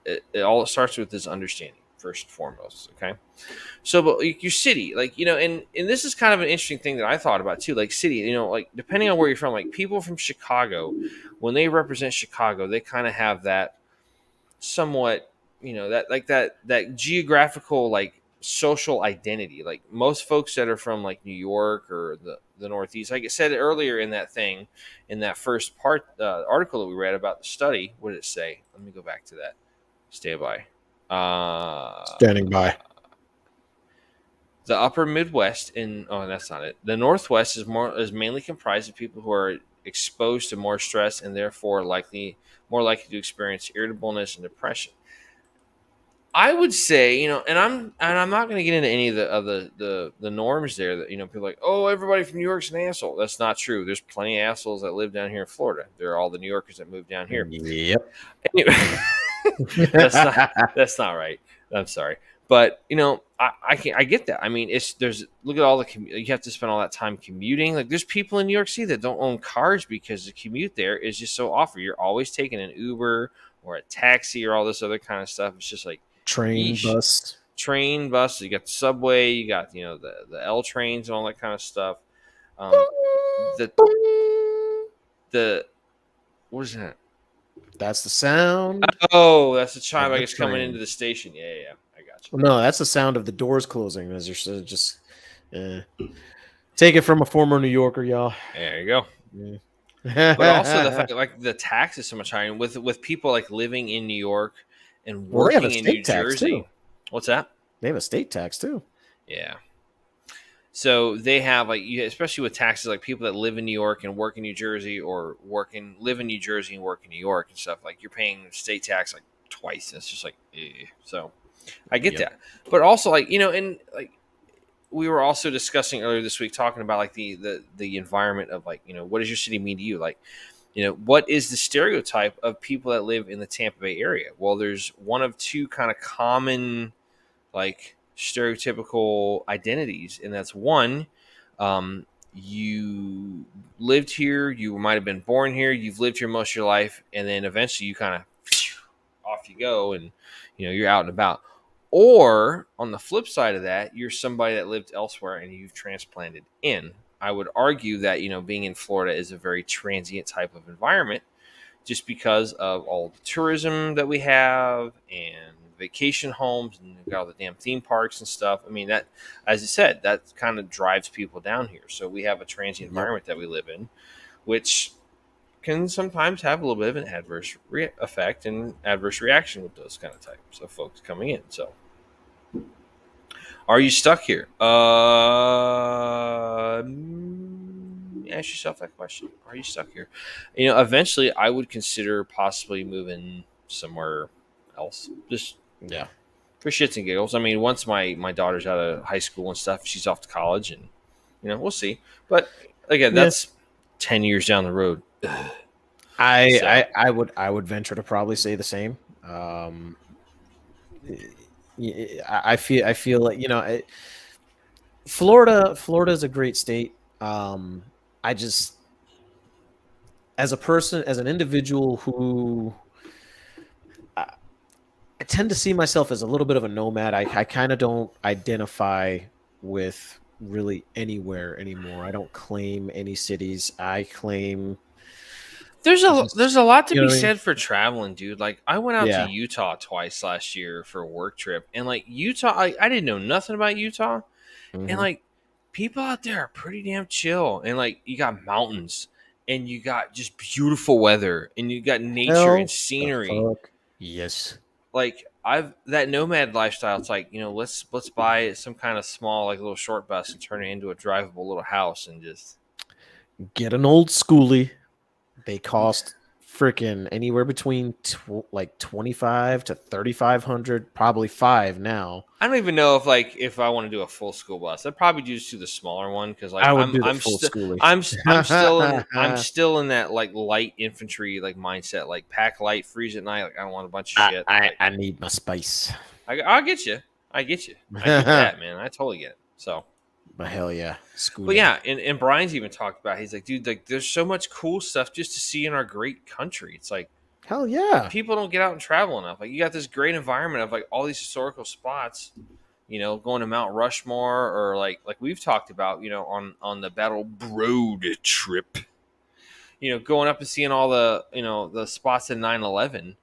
It all starts with this understanding first and foremost. Okay. So, but your city, like, and this is kind of an interesting thing that I thought about too, like city, like depending on where you're from, like people from Chicago, when they represent Chicago, they kind of have that somewhat, that geographical, like, social identity. Like most folks that are from like New York or the Northeast, like I said earlier in that first part article that we read about the study, what did it say? Let me go back to that. Stay by. Standing by. The upper Midwest that's not it. The Northwest is mainly comprised of people who are exposed to more stress and therefore more likely to experience irritableness and depression. I would say, and I'm not going to get into any of the norms there that, people are like, oh, everybody from New York's an asshole. That's not true. There's plenty of assholes that live down here in Florida. They're all the New Yorkers that moved down here. Yep. Anyway, that's not right. I'm sorry, but I get that. I mean, look at all you have to spend all that time commuting. Like there's people in New York City that don't own cars because the commute there is just so awful. You're always taking an Uber or a taxi or all this other kind of stuff. It's just like train, bus. You got the subway, you got the L trains and all that kind of stuff. The what is that? That's the sound. Oh, that's the chime, I guess, coming into the station. Yeah, I got you. No, that's the sound of the doors closing. As you're just take it from a former New Yorker, y'all. There you go. Yeah. But also the fact, like, the tax is so much higher, and with people like living in New York and working in New Jersey. Too. What's that? They have a state tax too. Yeah. So they have, like, especially with taxes, like people that live in New York and work in New Jersey, or live in New Jersey and work in New York and stuff, like you're paying state tax like twice. It's just like, so I get that. But also, like, and like we were also discussing earlier this week, talking about like the environment of, like, what does your city mean to you? Like, what is the stereotype of people that live in the Tampa Bay area? Well, there's one of two kind of common, like, stereotypical identities, and that's one, you lived here, you might have been born here, you've lived here most of your life, and then eventually you kind of off you go, and you're out and about. Or on the flip side of that, you're somebody that lived elsewhere and you've transplanted in. I would argue that being in Florida is a very transient type of environment, just because of all the tourism that we have and vacation homes, and we've got all the damn theme parks and stuff. I mean, that, as you said, that kind of drives people down here. So we have a transient environment that we live in, which can sometimes have a little bit of an adverse effect and adverse reaction with those kind of types of folks coming in. So, are you stuck here? Ask yourself that question. Are you stuck here? Eventually, I would consider possibly moving somewhere else. Just for shits and giggles. I mean, once my daughter's out of high school and stuff, she's off to college, and we'll see. But again, that's 10 years down the road. I would venture to probably say the same. I feel like Florida is a great state. I just, as a person, as an individual who I tend to see myself as a little bit of a nomad. I kind of don't identify with really anywhere anymore. I don't claim any cities. I claim there's a lot to be said I mean? for traveling, dude. Like, I went out Yeah. to Utah twice last year for a work trip, and like Utah, I didn't know nothing about Utah, and like people out there are pretty damn chill, and like you got mountains, and you got just beautiful weather, and you got nature and scenery. Yes. Like, that nomad lifestyle. It's like, let's buy some kind of small, like, little short bus and turn it into a drivable little house and just Get an old schoolie. They cost freaking anywhere between like 25 to 3,500, probably 5 now. I don't even know if I want to do a full school bus. I'd probably just do the smaller one, because like I would do the full schoolie. I'm still in that like light infantry like mindset, like pack light, freeze at night. Like, I don't want a bunch of shit. I need my spice. I'll get you. I get that, man. I totally get it. So, but hell yeah, but yeah, and Brian's even talked about. He's like, dude, like, there's so much cool stuff just to see in our great country. It's like, hell yeah, people don't get out and travel enough. Like, you got this great environment of like all these historical spots. Going to Mount Rushmore, or like we've talked about, on the Battle Road trip. Going up and seeing all the the spots in 9/11.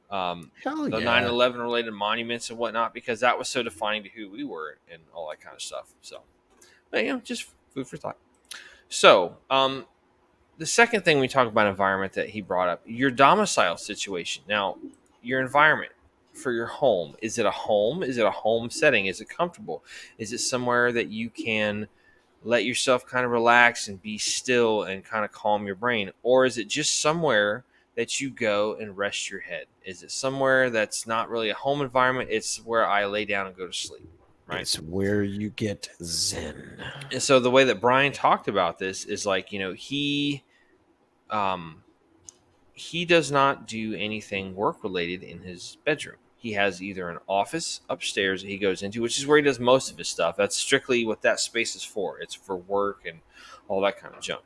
Hell the yeah. 9/11 related monuments and whatnot, because that was so defining to who we were and all that kind of stuff. So, but, just food for thought. So, the second thing we talk about environment that he brought up, your domicile situation. Now, your environment for your home. Is it a home? Is it a home setting? Is it comfortable? Is it somewhere that you can let yourself kind of relax and be still and kind of calm your brain? Or is it just somewhere that you go and rest your head? Is it somewhere that's not really a home environment? It's where I lay down and go to sleep. Right? It's where you get zen. And so the way that Brian talked about this is like, he does not do anything work related in his bedroom. He has either an office upstairs that he goes into, which is where he does most of his stuff. That's strictly what that space is for. It's for work and all that kind of junk.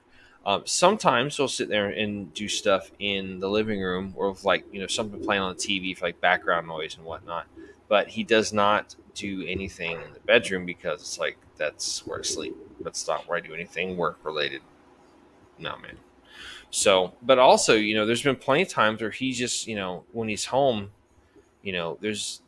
Sometimes he'll sit there and do stuff in the living room, or with like, something playing on the TV for like background noise and whatnot. But he does not do anything in the bedroom, because it's like, that's where I sleep. That's not where I do anything work related. No, man. So, but also, there's been plenty of times where he just, when he's home, he's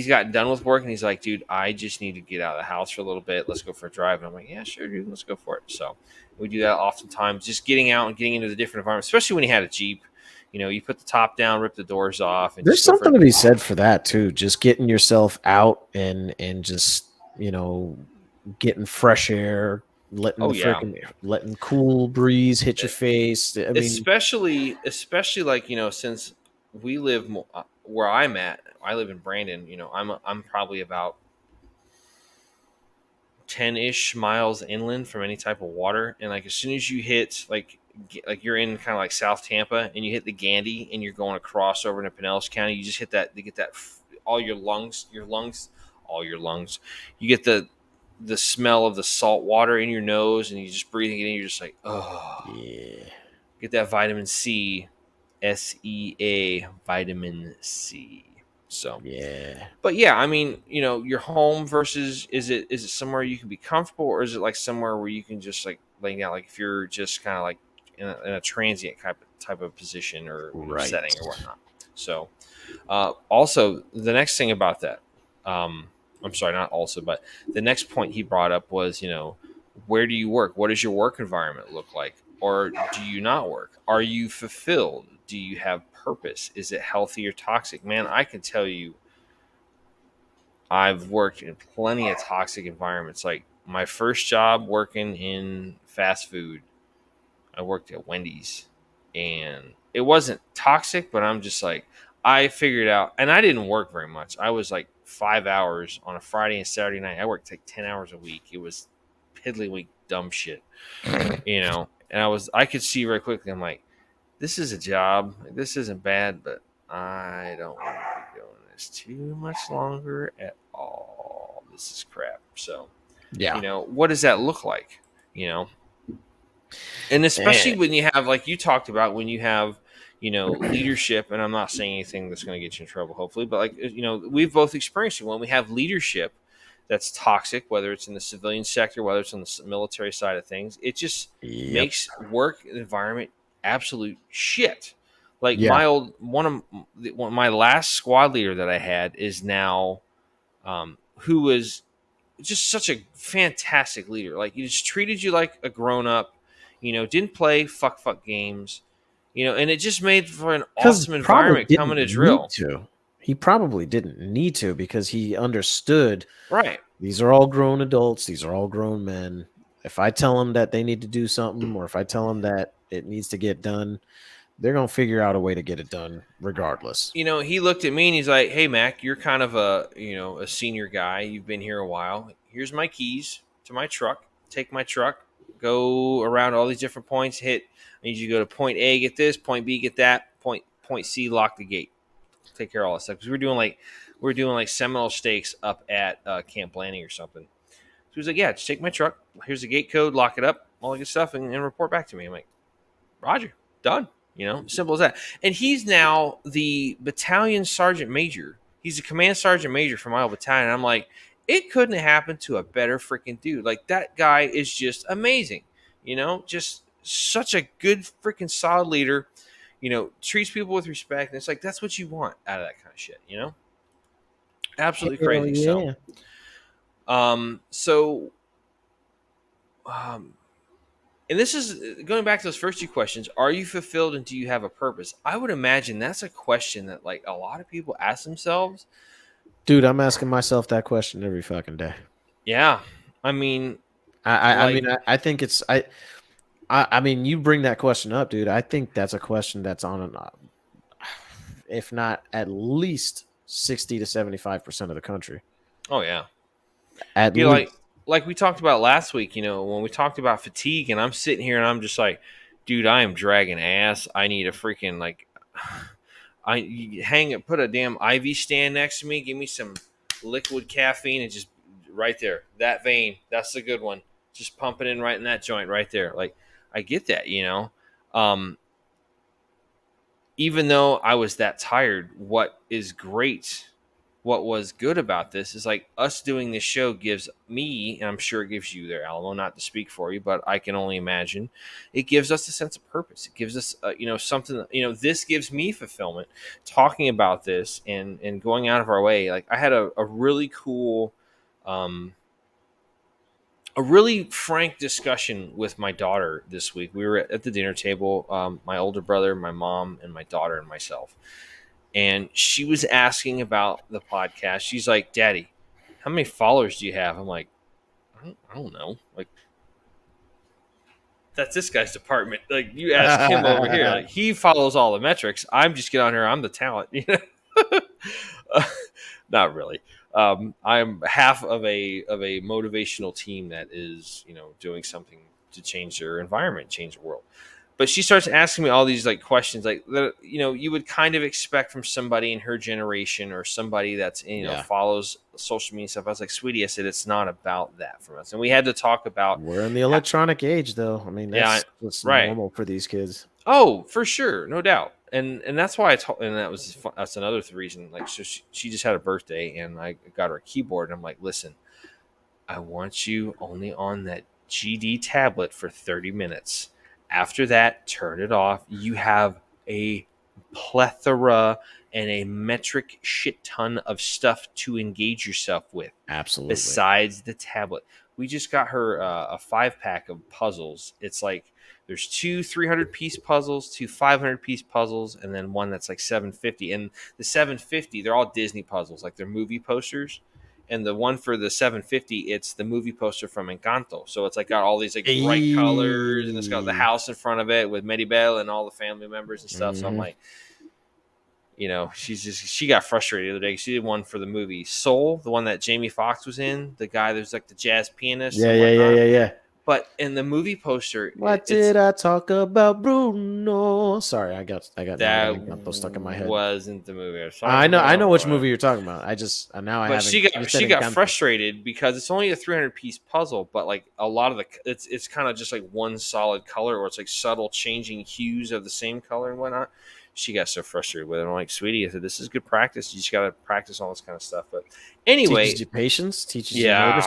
gotten done with work and he's like, dude, I just need to get out of the house for a little bit. Let's go for a drive. And I'm like, yeah, sure, dude, let's go for it. So we do that oftentimes, just getting out and getting into the different environments, especially when he had a Jeep. You put the top down, rip the doors off. And there's something to be said for that too. Just getting yourself out and just, getting fresh air, letting cool breeze hit your face. I mean, especially like, since we live where I'm at, I live in Brandon. I'm probably about 10-ish miles inland from any type of water, and like as soon as you hit like like you're in kind of like South Tampa, and you hit the Gandy, and you're going across over into Pinellas County. You just hit that. You get that all all your lungs. You get the smell of the salt water in your nose, and you just breathing it in. You're just like, oh, Yeah. get that vitamin C, SEA, vitamin C. So, Yeah. but yeah, I mean, your home versus is it somewhere you can be comfortable, or is it like somewhere where you can just like laying down, like if you're just kind of like in a transient type of position or Right. setting or whatnot. So, also the next thing about that, I'm sorry, not also, but the next point he brought up was, where do you work? What does your work environment look like? Or do you not work? Are you fulfilled? Do you have purpose? Is it healthy or toxic? Man, I can tell you, I've worked in plenty of toxic environments. Like my first job working in fast food, I worked at Wendy's, and it wasn't toxic, but I'm just like, I figured out, and I didn't work very much. I was like 5 hours on a Friday and Saturday night. I worked like 10 hours a week. It was piddly dumb shit, and I could see very quickly, I'm like, this is a job. This isn't bad, but I don't want to be doing this too much longer at all. This is crap. So, Yeah. what does that look like? And especially when you have, like you talked about, when you have, leadership, and I'm not saying anything that's going to get you in trouble, hopefully, but like, we've both experienced it when we have leadership that's toxic, whether it's in the civilian sector, whether it's on the military side of things, it just makes work environment absolute shit. Like my last squad leader that I had is now, who was just such a fantastic leader. Like, he just treated you like a grown up, didn't play fuck games, and it just made for an awesome environment coming to drill. He probably didn't need to, because he understood, right? These are all grown adults. These are all grown men. If I tell them that they need to do something, or if I tell them that it needs to get done, they're going to figure out a way to get it done regardless. He looked at me and he's like, hey, Mac, you're kind of a senior guy. You've been here a while. Here's my keys to my truck. Take my truck, go around all these different points. I need you to go to point A, get this, point B, get that, point C, lock the gate. Take care of all that stuff. Because we're doing like Seminole Stakes up at Camp Blanding or something. So he's like, yeah, just take my truck. Here's the gate code, lock it up, all that good stuff, and report back to me. I'm like, Roger, done. Simple as that. And he's now the battalion sergeant major. He's a command sergeant major for my old battalion. And I'm like, it couldn't have happened to a better freaking dude. Like, that guy is just amazing. Just such a good freaking solid leader. Treats people with respect. And it's like, that's what you want out of that kind of shit, Absolutely crazy. Yeah. And this is going back to those first two questions. Are you fulfilled, and do you have a purpose? I would imagine that's a question that, like, a lot of people ask themselves. Dude, I'm asking myself that question every fucking day. Yeah. I mean, I think it's, I mean, you bring that question up, dude. I think that's a question that's on if not at least 60 to 75% of the country. Oh yeah. At least. Like we talked about last week, when we talked about fatigue, and I'm sitting here and I'm just like, dude, I am dragging ass. I need a freaking, like, put a damn IV stand next to me. Give me some liquid caffeine, and just right there, that vein, that's the good one. Just pump it in right in that joint right there. Like, I get that, even though I was that tired, what was good about this is, like, us doing this show gives me, and I'm sure it gives you there, Alamo, not to speak for you, but I can only imagine, it gives us a sense of purpose. It gives us, something, this gives me fulfillment talking about this and going out of our way. Like, I had a really cool, a really frank discussion with my daughter this week. We were at the dinner table, my older brother, my mom, and my daughter and myself. And she was asking about the podcast. She's like, Daddy, how many followers do you have? I'm like, I don't know. Like, that's this guy's department. Like, you ask him over here. Like, he follows all the metrics. I'm just get on here. I'm the talent. Not really. I'm half of a motivational team that is, doing something to change their environment, change the world. but she starts asking me all these like questions like that, you would kind of expect from somebody in her generation or somebody that's Yeah. follows social media stuff. I was like, sweetie, I said it's not about that from us, and we had to talk about We're in the electronic age, though. I mean, yeah, that's right. normal for these kids. Oh, for sure, no doubt, and that's why I told, and that's another reason. Like, so she just had a birthday, and I got her a keyboard, and I'm like, listen, I want you only on that GD tablet for 30 minutes. After that, turn it off. You have a plethora and a metric shit ton of stuff to engage yourself with Absolutely. besides the tablet. We just got her a 5-pack of puzzles. It's like there's two 300-piece puzzles, two 500-piece puzzles, and then one that's like 750. And the 750, they're all Disney puzzles, like they're movie posters. And the one for the 750, it's the movie poster from Encanto. So it's like got all these like bright colors, and it's got the Ayy. house in front of it with Maribel and all the family members and stuff. So I'm Mhm. like, she got frustrated the other day. She did one for the movie Soul, the one that Jamie Foxx was in, the guy that's like the jazz pianist Yeah, and yeah, yeah, whatnot. yeah, yeah. But in the movie poster, What it's did I talk about, Bruno? Sorry, I got that Encanto stuck in my head. wasn't the movie. I know which movie you're talking about. Now I But haven't. You said she got Encanto. frustrated because it's only a 300-piece puzzle, but like a lot of it's kind of just like one solid color, or it's like subtle changing hues of the same color and whatnot. She got so frustrated with it. I'm like, sweetie, I said, this is good practice. You just got to practice all this kind of stuff. But Teaches anyway, you patience. Teaches you yeah,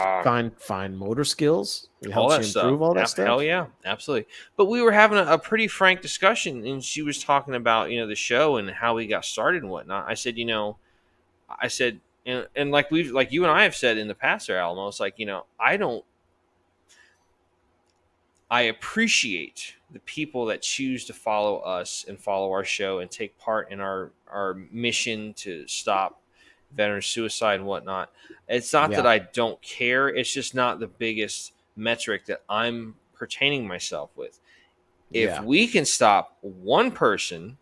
fine motor skills. It all helps that you stuff. improve all that Hell stuff. yeah, absolutely. But we were having a pretty frank discussion, and she was talking about the show and how we got started and whatnot. I said, I said, and like you and I have said in the past, there, Alamo, it's like I appreciate the people that choose to follow us and follow our show and take part in our mission to stop veteran suicide and whatnot. It's not that Yeah, I don't care. It's just not the biggest metric that I'm pertaining myself with. If yeah, we can stop one person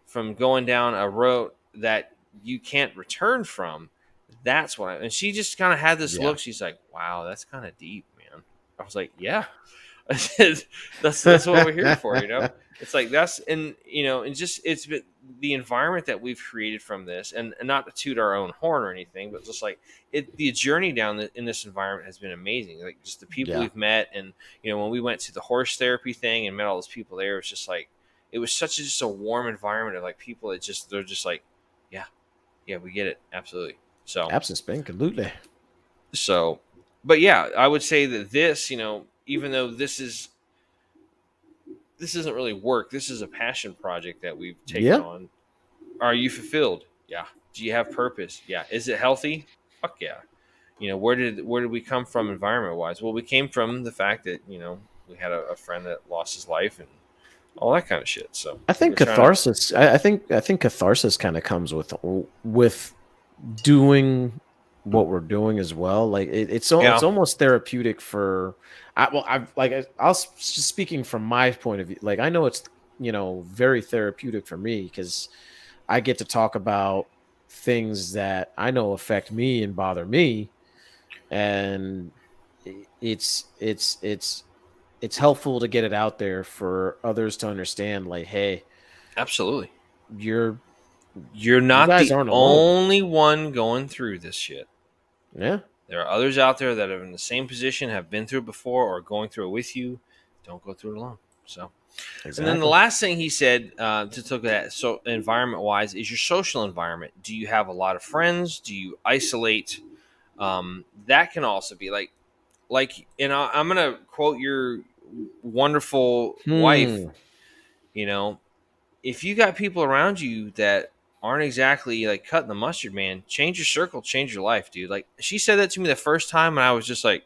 from going down a road that you can't return from, that's what and she just kind of had this yeah. look. She's like, wow, that's kind of deep, man. I was like, yeah. I said, that's what we're here for, It's like that's and just it's been the environment that we've created from this, and not to toot our own horn or anything, but just like the journey down in this environment has been amazing. Like just the people Yeah. we've met, and when we went to the horse therapy thing and met all those people there, it was just like it was just a warm environment of like people that they're just like, yeah, yeah, we get it, absolutely. So Absolutely. so, but yeah, I would say that this, even though this isn't really work, this is a passion project that we've taken Yeah. on. Are you fulfilled? Yeah. Do you have purpose? Yeah. Is it healthy? Fuck yeah. Where did we come from environment wise? Well, we came from the fact that we had a friend that lost his life and all that kind of shit. So I think we're trying to. catharsis. I think catharsis kind of comes with doing what we're doing as well. Like it's Yeah, almost therapeutic for. Just speaking from my point of view. Like I know it's very therapeutic for me because I get to talk about things that I know affect me and bother me, and it's helpful to get it out there for others to understand. Like, hey, absolutely. you're You're you not guys the aren't alone. only one going through this shit. Yeah, There are others out there that are in the same position, have been through it before, or going through it with you. Don't go through it alone. So, and then the exactly. last thing he said to look at so environment wise is your social environment. Do you have a lot of friends? Do you isolate? That can also be I'm gonna quote your wonderful wife. Hmm. You know, if you got people around you that aren't exactly like cutting the mustard, man, change your circle, change your life, dude. Like she said that to me the first time, and I was just like,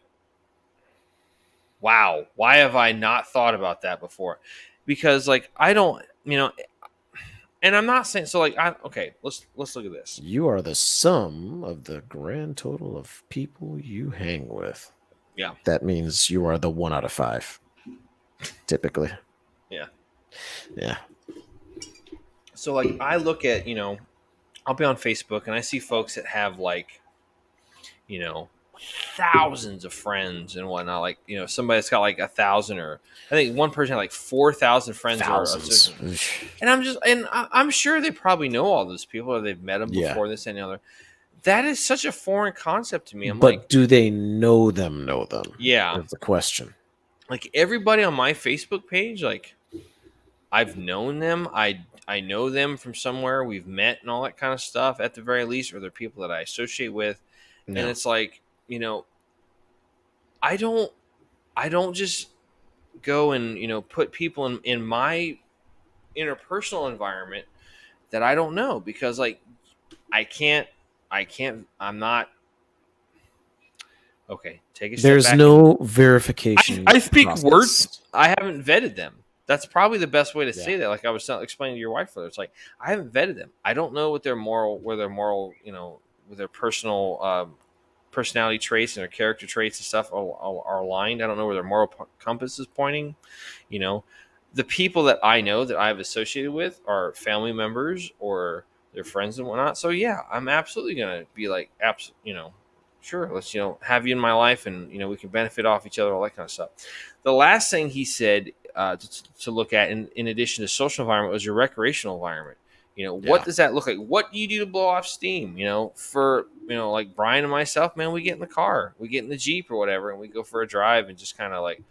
wow, why have I not thought about that before? Because like I don't, and I'm not saying so. Like okay, let's look at this. You are the sum of the grand total of people you hang with. Yeah, That means you are the 1 out of 5, typically. yeah. Yeah. So like I look at I'll be on Facebook and I see folks that have like thousands of friends and whatnot. Like, you know, somebody that's got like 1,000, or I think one person had like 4,000 friends. Thousands. And I'm sure they probably know all those people, or they've met them before, this and the other. That is such a foreign concept to me. I'm but like, do they know them? yeah, That's the question. like everybody on my Facebook page, like I've known them. I know them from somewhere. We've met and all that kind of stuff at the very least, or they're people that I associate with. And No. it's like, you know, I don't just go and, you know, put people in my interpersonal environment that I don't know, because like I'm not okay. Take a step There's back. no verification. I speak process. words. I haven't vetted them. That's probably the best way to say Yeah. that. Like I was explaining to your wife, it's like I haven't vetted them. I don't know what their moral, you know, with their personal personality traits and their character traits and stuff are aligned. I don't know where their moral compass is pointing. You know, the people that I know that I've associated with are family members or their friends and whatnot. So yeah, I'm absolutely gonna be like, you know, sure, let's, you know, have you in my life, and you know, we can benefit off each other, all that kind of stuff. The last thing he said to look at in addition to social environment was your recreational environment. You know, what does that look like? What do you do to blow off steam? You know, for, you know, like Brian and myself, man, we get in the car, we get in the Jeep or whatever, and we go for a drive and just kind of like,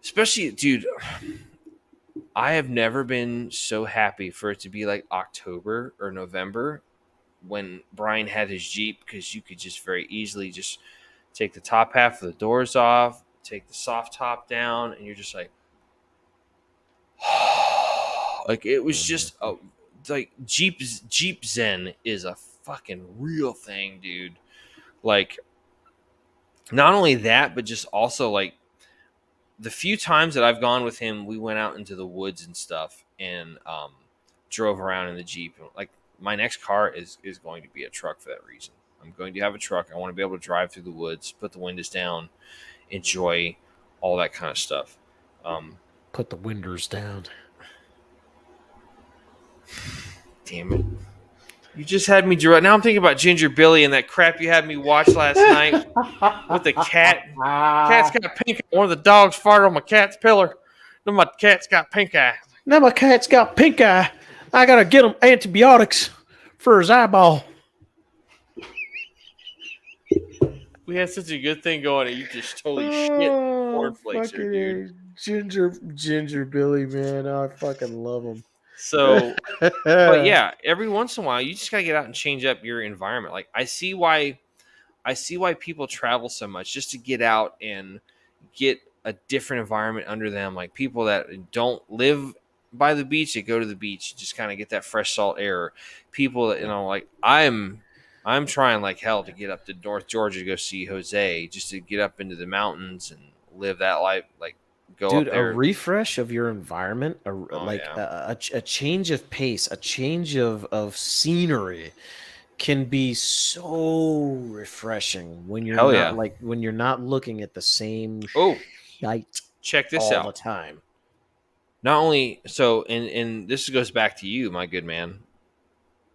especially, dude, I have never been so happy for it to be like October or November when Brian had his Jeep, because you could just very easily just take the top half of the doors off, take the soft top down, and you're just like, like it was just like Jeep Zen is a fucking real thing, dude. Like, not only that, but just also like the few times that I've gone with him, we went out into the woods and stuff and drove around in the Jeep. Like, my next car is going to be a truck for that reason. I'm going to have a truck. I want to be able to drive through the woods, put the windows down, enjoy all that kind of stuff. Put the windows down. Damn it. You just had me draw. Now I'm thinking about Ginger Billy and that crap you had me watch last night with the cat. Cat's got pink eye. One of the dogs farted on my cat's pillar. Then my cat's got pink eye. Now my cat's got pink eye. I gotta get him antibiotics for his eyeball. We had such a good thing going, and you just totally shit cornflakes here, dude. Ginger Billy, man. I fucking love him. So, but yeah, every once in a while, you just gotta get out and change up your environment. Like, I see why people travel so much, just to get out and get a different environment under them. Like people that don't live by the beach, they go to the beach, just kind of get that fresh salt air. People that, you know, like I'm trying like hell to get up to North Georgia to go see Jose, just to get up into the mountains and live that life. Like, go dude, up there. A refresh of your environment, a change of pace, a change of scenery can be so refreshing when you're not like when you're not looking at the same shite. Check this out all the time. Not only so, and this goes back to you, my good man,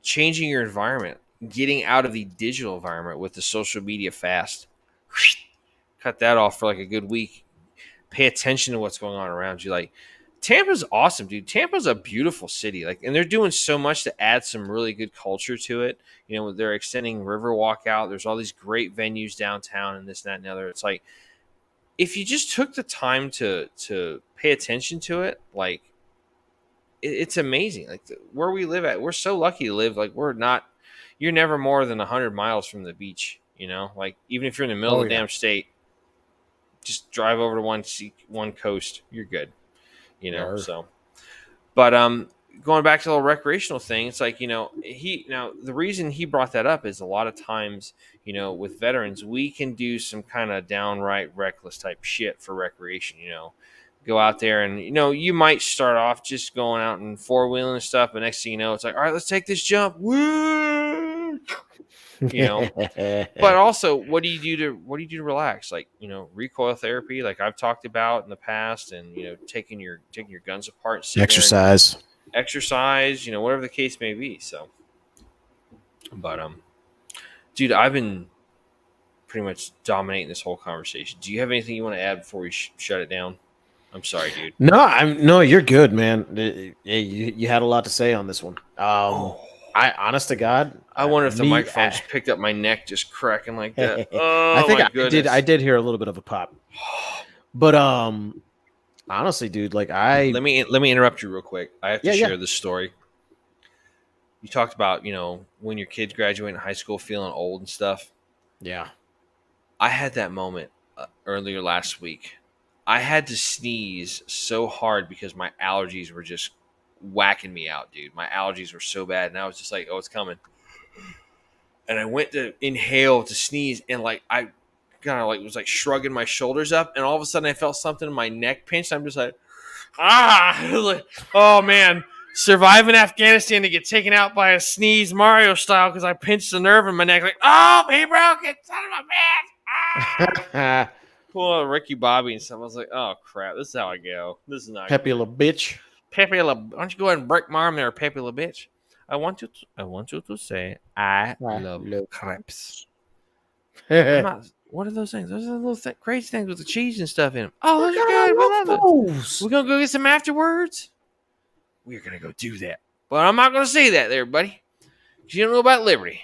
changing your environment, getting out of the digital environment with the social media fast. Cut that off for like a good week. Pay attention to what's going on around you. Like, Tampa's awesome, dude. Tampa's a beautiful city. Like, and they're doing so much to add some really good culture to it. You know, they're extending Riverwalk out. There's all these great venues downtown and this, that, and the other. It's like, if you just took the time to pay attention to it, like, it's amazing. Like, where we live at, we're so lucky to live. Like, you're never more than 100 miles from the beach, you know? Like, even if you're in the middle of the damn state, just drive over to one coast, you're good, you know? So, but going back to the recreational thing, it's like, you know, the reason he brought that up is a lot of times, you know, with veterans, we can do some kind of downright reckless type shit for recreation, you know, go out there and, you know, you might start off just going out and four-wheeling and stuff, but next thing you know, it's like, all right, let's take this jump. Woo! You know, but also, what do you do to relax? Like, you know, recoil therapy, like I've talked about in the past, and, you know, taking your guns apart, exercise, you know, whatever the case may be. So, but dude, I've been pretty much dominating this whole conversation. Do you have anything you want to add before we shut it down? I'm sorry, dude. No, you're good, man. You had a lot to say on this one. Oh, I honest to God, I wonder if the microphone just picked up my neck just cracking like that. I Oh think my goodness. I did hear a little bit of a pop. But honestly, dude, like let me interrupt you real quick. I have to share this story. You talked about, when your kids graduate in high school feeling old and stuff. Yeah. I had that moment earlier last week. I had to sneeze so hard because my allergies were just whacking me out, dude. My allergies were so bad, and I was just like, "Oh, it's coming." And I went to inhale to sneeze, and like I kind of like was like shrugging my shoulders up, and all of a sudden I felt something in my neck pinched. I'm just like, like, oh man, surviving Afghanistan to get taken out by a sneeze, Mario style, because I pinched the nerve in my neck. Like, oh, he broke it, son of a bitch! Pull out Ricky Bobby and stuff. I was like, oh crap, this is how I go. This is not Pepe La bitch. Pepe La. Why don't you go ahead and break my arm there, Pepe La bitch? I want you to say I love crepes. What are those things? Those are the little crazy things with the cheese and stuff in them. Oh, those are good. We love those. We're gonna go get some afterwards. We're gonna go do that, but I'm not gonna say that there, buddy. You don't know about liberty,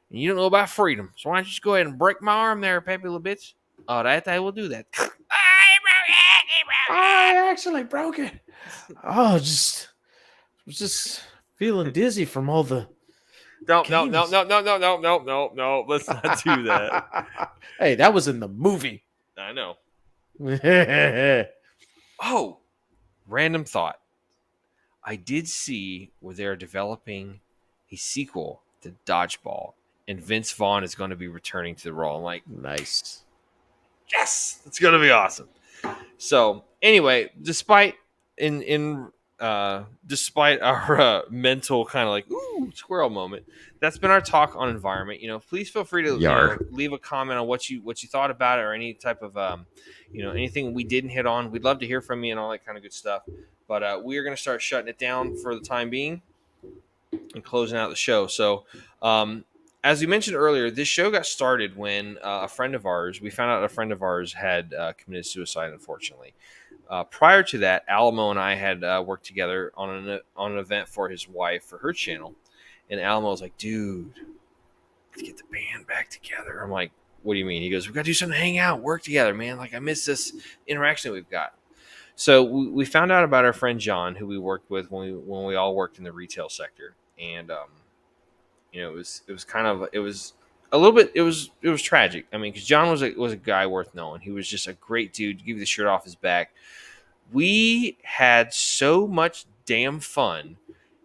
and you don't know about freedom. So why don't you just go ahead and break my arm there, Pepe La bitch? Oh, that I will do that. I actually broke it. Oh, just feeling dizzy from all the. No. Let's not do that. Hey, that was in the movie. I know. Oh, random thought. I did see where they're developing a sequel to Dodgeball, and Vince Vaughn is going to be returning to the role. I'm like, nice. Yes, it's going to be awesome. So anyway, despite our mental kind of like ooh squirrel moment, that's been our talk on environment. Please feel free to leave a comment on what you thought about it, or any type of anything we didn't hit on. We'd love to hear from you and all that kind of good stuff. But we are going to start shutting it down for the time being and closing out the show. So as we mentioned earlier, this show got started when we found out a friend of ours had committed suicide, unfortunately. Prior to that, Alamo and I had worked together on an event for his wife for her channel, and Alamo was like, "Dude, let's get the band back together." I'm like, "What do you mean?" He goes, "We got to do something, hang out, work together, man. Like I miss this interaction that we've got." So we found out about our friend John, who we worked with when we all worked in the retail sector, and it was a little bit it was tragic. I mean, because John was a guy worth knowing. He was just a great dude. Give you the shirt off his back. We had so much damn fun,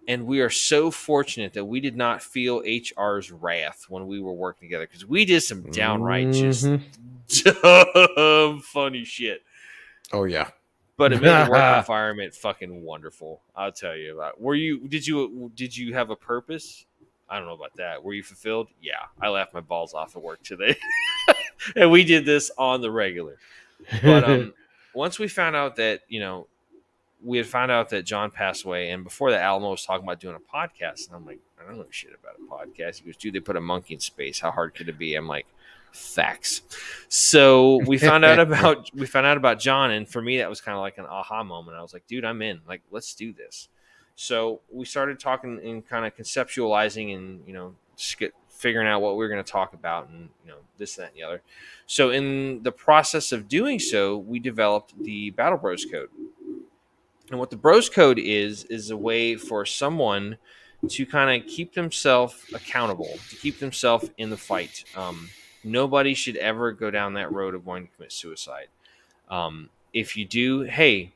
and we are so fortunate that we did not feel HR's wrath when we were working together, because we did some downright just dumb funny shit. Oh yeah. But it made the work environment fucking wonderful. I'll tell you about. Did you have a purpose? I don't know about that. Were you fulfilled? Yeah. I laughed my balls off at work today. And we did this on the regular. But once we found out that, we had found out that John passed away, and before that, Alamo was talking about doing a podcast. And I'm like, I don't know shit about a podcast. He goes, dude, they put a monkey in space. How hard could it be? I'm like, facts. So we found out about John, and for me that was kind of like an aha moment. I was like, dude, I'm in. Like, let's do this. So we started talking and kind of conceptualizing and figuring out what we were going to talk about, and this, that, and the other. So in the process of doing so, we developed the Battle Bros Code. And what the Bros Code is a way for someone to kind of keep themselves accountable, to keep themselves in the fight. Nobody should ever go down that road of wanting to commit suicide. If you do, hey,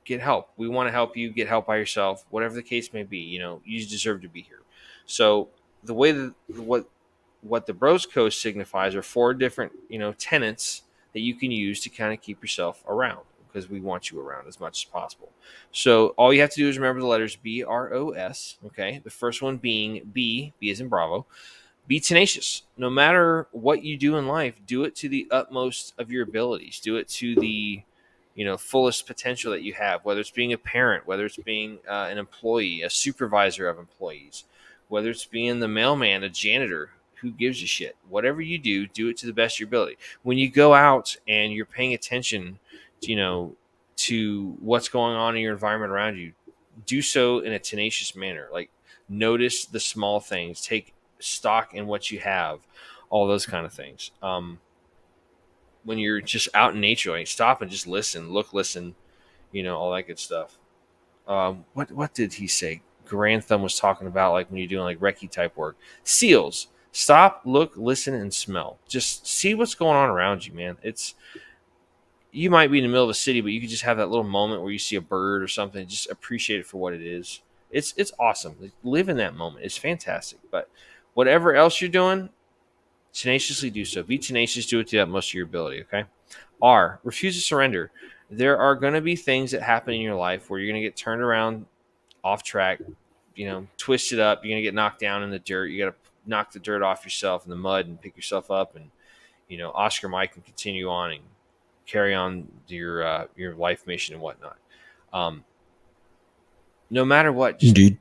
get help. We want to help you. Get help by yourself. Whatever the case may be, you deserve to be here. So the way that what the Bros Code signifies are 4 different tenets that you can use to kind of keep yourself around, because we want you around as much as possible. So all you have to do is remember the letters BROS. Okay, the first one being B as in Bravo. Be tenacious. No matter what you do in life, do it to the utmost of your abilities. Do it to the fullest potential that you have, whether it's being a parent, whether it's being an employee, a supervisor of employees, whether it's being the mailman, a janitor, who gives a shit? Whatever you do it to the best of your ability. When you go out and you're paying attention, to what's going on in your environment around you, do so in a tenacious manner. Like, notice the small things, take stock in what you have, all those kind of things. When you're just out in nature, like, stop and just listen, look, listen, all that good stuff. What did he say? Grantham was talking about, like, when you're doing like recce type work, seals. Stop, look, listen, and smell. Just see what's going on around you, man. You might be in the middle of a city, but you could just have that little moment where you see a bird or something. Just appreciate it for what it is. It's awesome. Like, live in that moment. It's fantastic. But whatever else you're doing, tenaciously do so. Be tenacious. Do it to the utmost of your ability. Okay. R, refuse to surrender. There are going to be things that happen in your life where you're going to get turned around, off track, twisted up. You're going to get knocked down in the dirt. You got to knock the dirt off yourself in the mud and pick yourself up, and Oscar Mike can continue on and carry on your life mission and whatnot. No matter what, just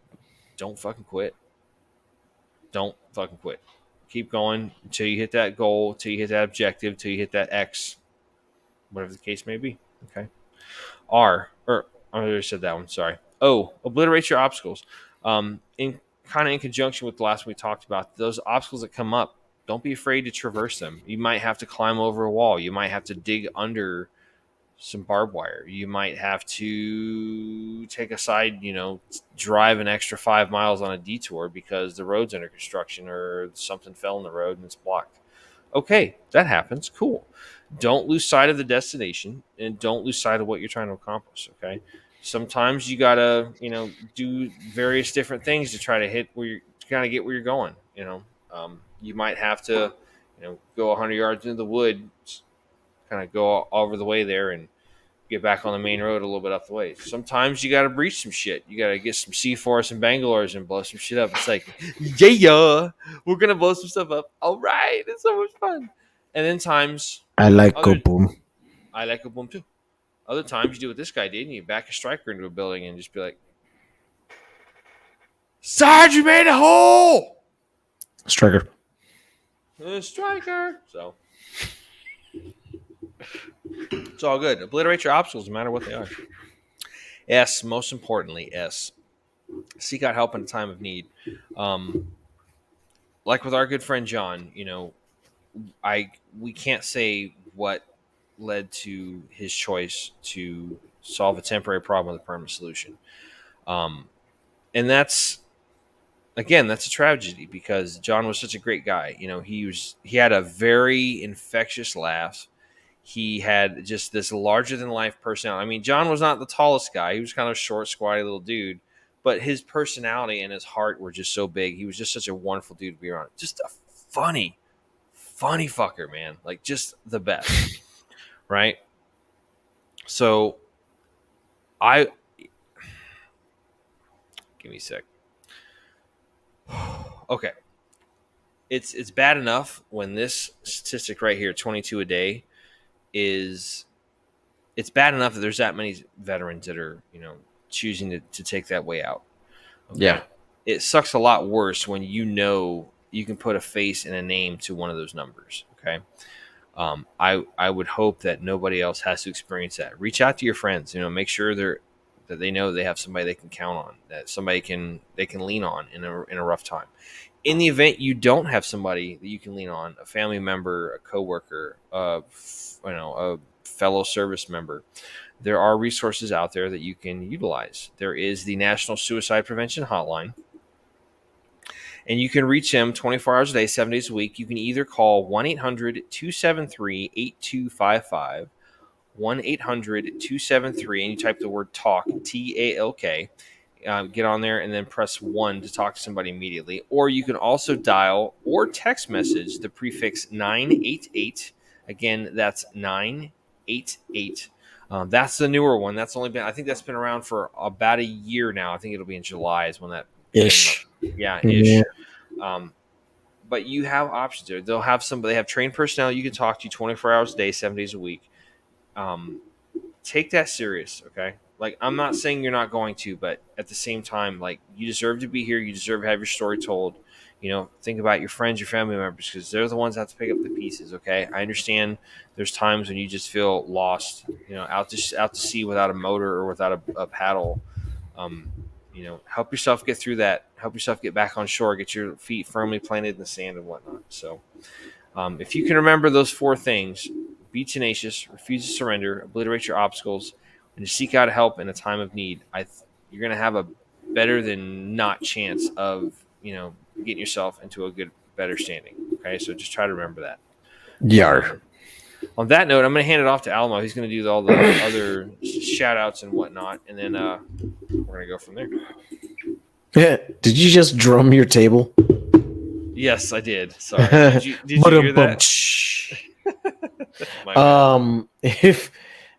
don't fucking quit. Don't fucking quit. Keep going until you hit that goal, until you hit that objective, until you hit that X, whatever the case may be. Okay. I already said that one. Sorry. O, obliterate your obstacles. In conjunction with the last one we talked about, those obstacles that come up, don't be afraid to traverse them. You might have to climb over a wall. You might have to dig under some barbed wire. You might have to take a side, drive an extra 5 miles on a detour because the road's under construction or something fell in the road and it's blocked. Okay, that happens. Cool. Don't lose sight of the destination and don't lose sight of what you're trying to accomplish. Okay. Sometimes you gotta, do various different things to try to hit get where you're going. You might have to, go 100 yards into the wood, kind of go over the way there and get back on the main road a little bit up the way. Sometimes you got to breach some shit. You got to get some C4s and Bangalore's and blow some shit up. It's like, yeah, we're going to blow some stuff up. All right. It's so much fun. And then times... I like Go Boom. I like Go Boom too. Other times you do what this guy did and you back a striker into a building and just be like, Sarge, you made a hole! Striker. Striker. So... it's all good. Obliterate your obstacles, no matter what they are. S, most importantly, S, seek out help in a time of need. Like with our good friend John, we can't say what led to his choice to solve a temporary problem with a permanent solution. And that's a tragedy because John was such a great guy. He had a very infectious laugh. He had just this larger than life personality. I mean, John was not the tallest guy. He was kind of a short, squatty little dude, but his personality and his heart were just so big. He was just such a wonderful dude to be around. Just a funny fucker, man. Like, just the best. Right? So give me a sec. Okay. It's bad enough when this statistic right here, 22 a day, it's bad enough that there's that many veterans that are, choosing to take that way out. Okay? Yeah. It sucks a lot worse when you can put a face and a name to one of those numbers. Okay. I would hope that nobody else has to experience that. Reach out to your friends, make sure that they know they have somebody they can count on, that somebody they can lean on in a rough time. In the event you don't have somebody that you can lean on, a family member, a coworker, a fellow service member, there are resources out there that you can utilize. There is the National Suicide Prevention Hotline, and you can reach them 24 hours a day, 7 days a week. You can either call 1-800-273-8255, 1-800-273, and you type the word TALK, TALK. Get on there and then press 1 to talk to somebody immediately. Or you can also dial or text message the prefix 988. Again, that's 988. That's the newer one. I think that's been around for about a year now. I think it'll be in July is when that ish. Yeah, ish. Yeah. But you have options there. They have trained personnel you can talk to 24 hours a day, 7 days a week. Take that serious, okay? Like, I'm not saying you're not going to, but at the same time, like, you deserve to be here. You deserve to have your story told. think about your friends, your family members, because they're the ones that have to pick up the pieces. Okay, I understand. There's times when you just feel lost, out to sea without a motor or without a paddle. Um, help yourself get through that. Help yourself get back on shore. Get your feet firmly planted in the sand and whatnot. So, if you can remember those 4 things: be tenacious, refuse to surrender, obliterate your obstacles, and to seek out help in a time of need, you're going to have a better than not chance of getting yourself into a better standing. Okay, so just try to remember that. Yar. On that note, I'm going to hand it off to Alamo. He's going to do all the other shout outs and whatnot, and then we're going to go from there. Did you just drum your table? Yes, I did. Sorry. Did you hear that?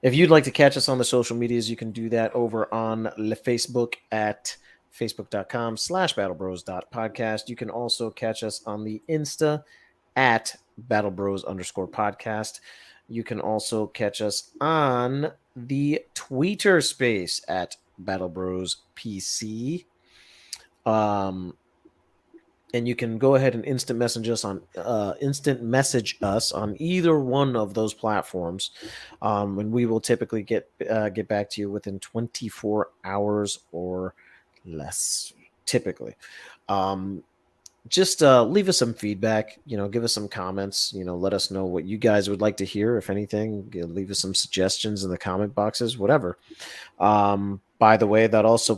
If you'd like to catch us on the social medias, you can do that over on Facebook at facebook.com/battlebros.podcast. You can also catch us on the Insta at battlebros_podcast. You can also catch us on the Twitter space at battlebrospc. And you can go ahead and instant message us on either one of those platforms, and we will typically get back to you within 24 hours or less. Typically, just leave us some feedback. Give us some comments. Let us know what you guys would like to hear. If anything, leave us some suggestions in the comment boxes. Whatever. By the way, that also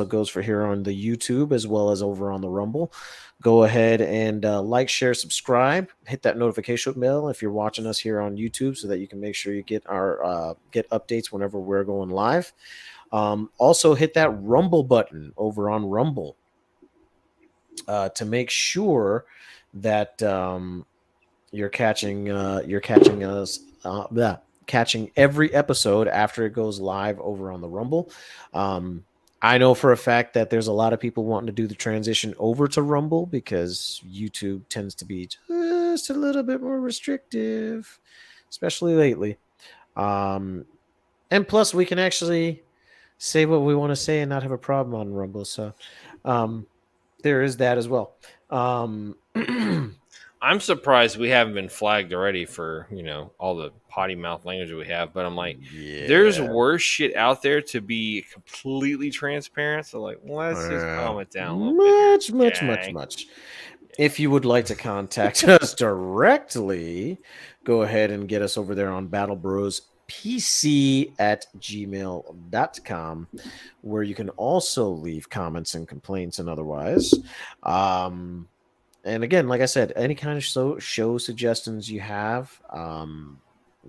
goes for here on the YouTube as well as over on the Rumble. Go ahead and like, share, subscribe, hit that notification bell if you're watching us here on YouTube, so that you can make sure you get our get updates whenever we're going live. Also, hit that Rumble button over on Rumble to make sure that you're catching us. Catching every episode after it goes live over on the Rumble. I know for a fact that there's a lot of people wanting to do the transition over to Rumble because YouTube tends to be just a little bit more restrictive, especially lately. And plus, we can actually say what we want to say and not have a problem on Rumble. So there is that as well. I'm surprised we haven't been flagged already for, all the potty mouth language we have. But I'm like, there's worse shit out there to be completely transparent. So let's just calm it down a little bit. Much. If you would like to contact us directly, go ahead and get us over there on battlebrospc@gmail.com, where you can also leave comments and complaints and otherwise. And again, like I said, any kind of show suggestions you have,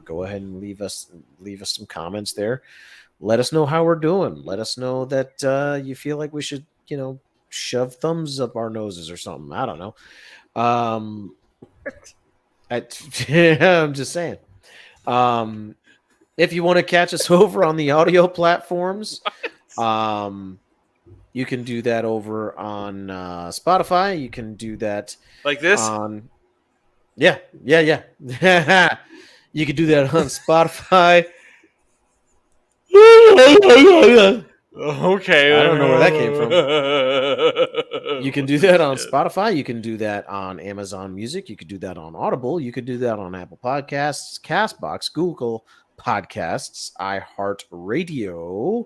go ahead and leave us some comments there. Let us know how we're doing. Let us know that you feel like we should, shove thumbs up our noses or something. I don't know. I'm just saying. If you want to catch us over on the audio platforms, you can do that over on Spotify. You can do that like this. Yeah. You can do that on Spotify. Okay. I don't know where that came from. You can do that on Spotify. You can do that on Amazon Music. You could do that on Audible. You could do that on Apple Podcasts, Castbox, Google Podcasts, iHeartRadio.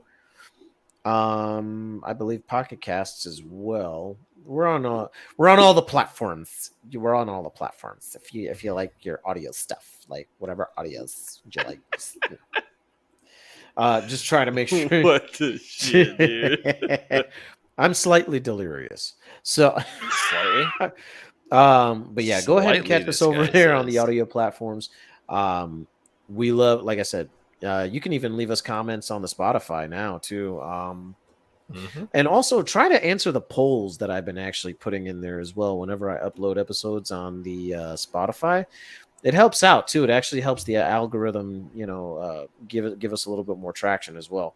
I believe Pocket Casts as well. We're on all the platforms. We're on all the platforms. If you like your audio stuff, like whatever audios you like. Just trying to make sure. What the shit, dude? I'm slightly delirious. So slightly. But yeah, go ahead and catch us over there on the audio platforms. We love, like I said, you can even leave us comments on the Spotify now too. And also try to answer the polls that I've been actually putting in there as well. Whenever I upload episodes on the Spotify, it helps out too. It actually helps the algorithm, give us a little bit more traction as well.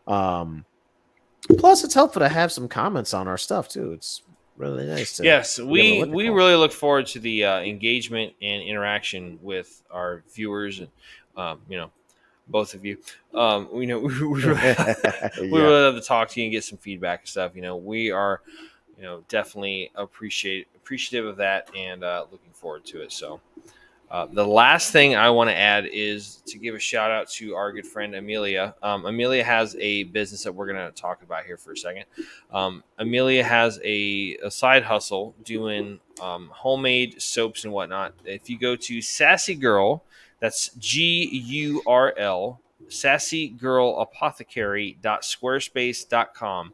Plus, it's helpful to have some comments on our stuff too. It's really nice. Yes, we really look forward to the engagement and interaction with our viewers and both of you. We really love to talk to you and get some feedback and stuff. We are, definitely appreciate appreciative of that and looking forward to it. So. The last thing I want to add is to give a shout out to our good friend Amelia. Amelia has a business that we're going to talk about here for a second. Amelia has a side hustle doing homemade soaps and whatnot. If you go to Sassy Girl, that's GURL, sassygirlapothecary.squarespace.com.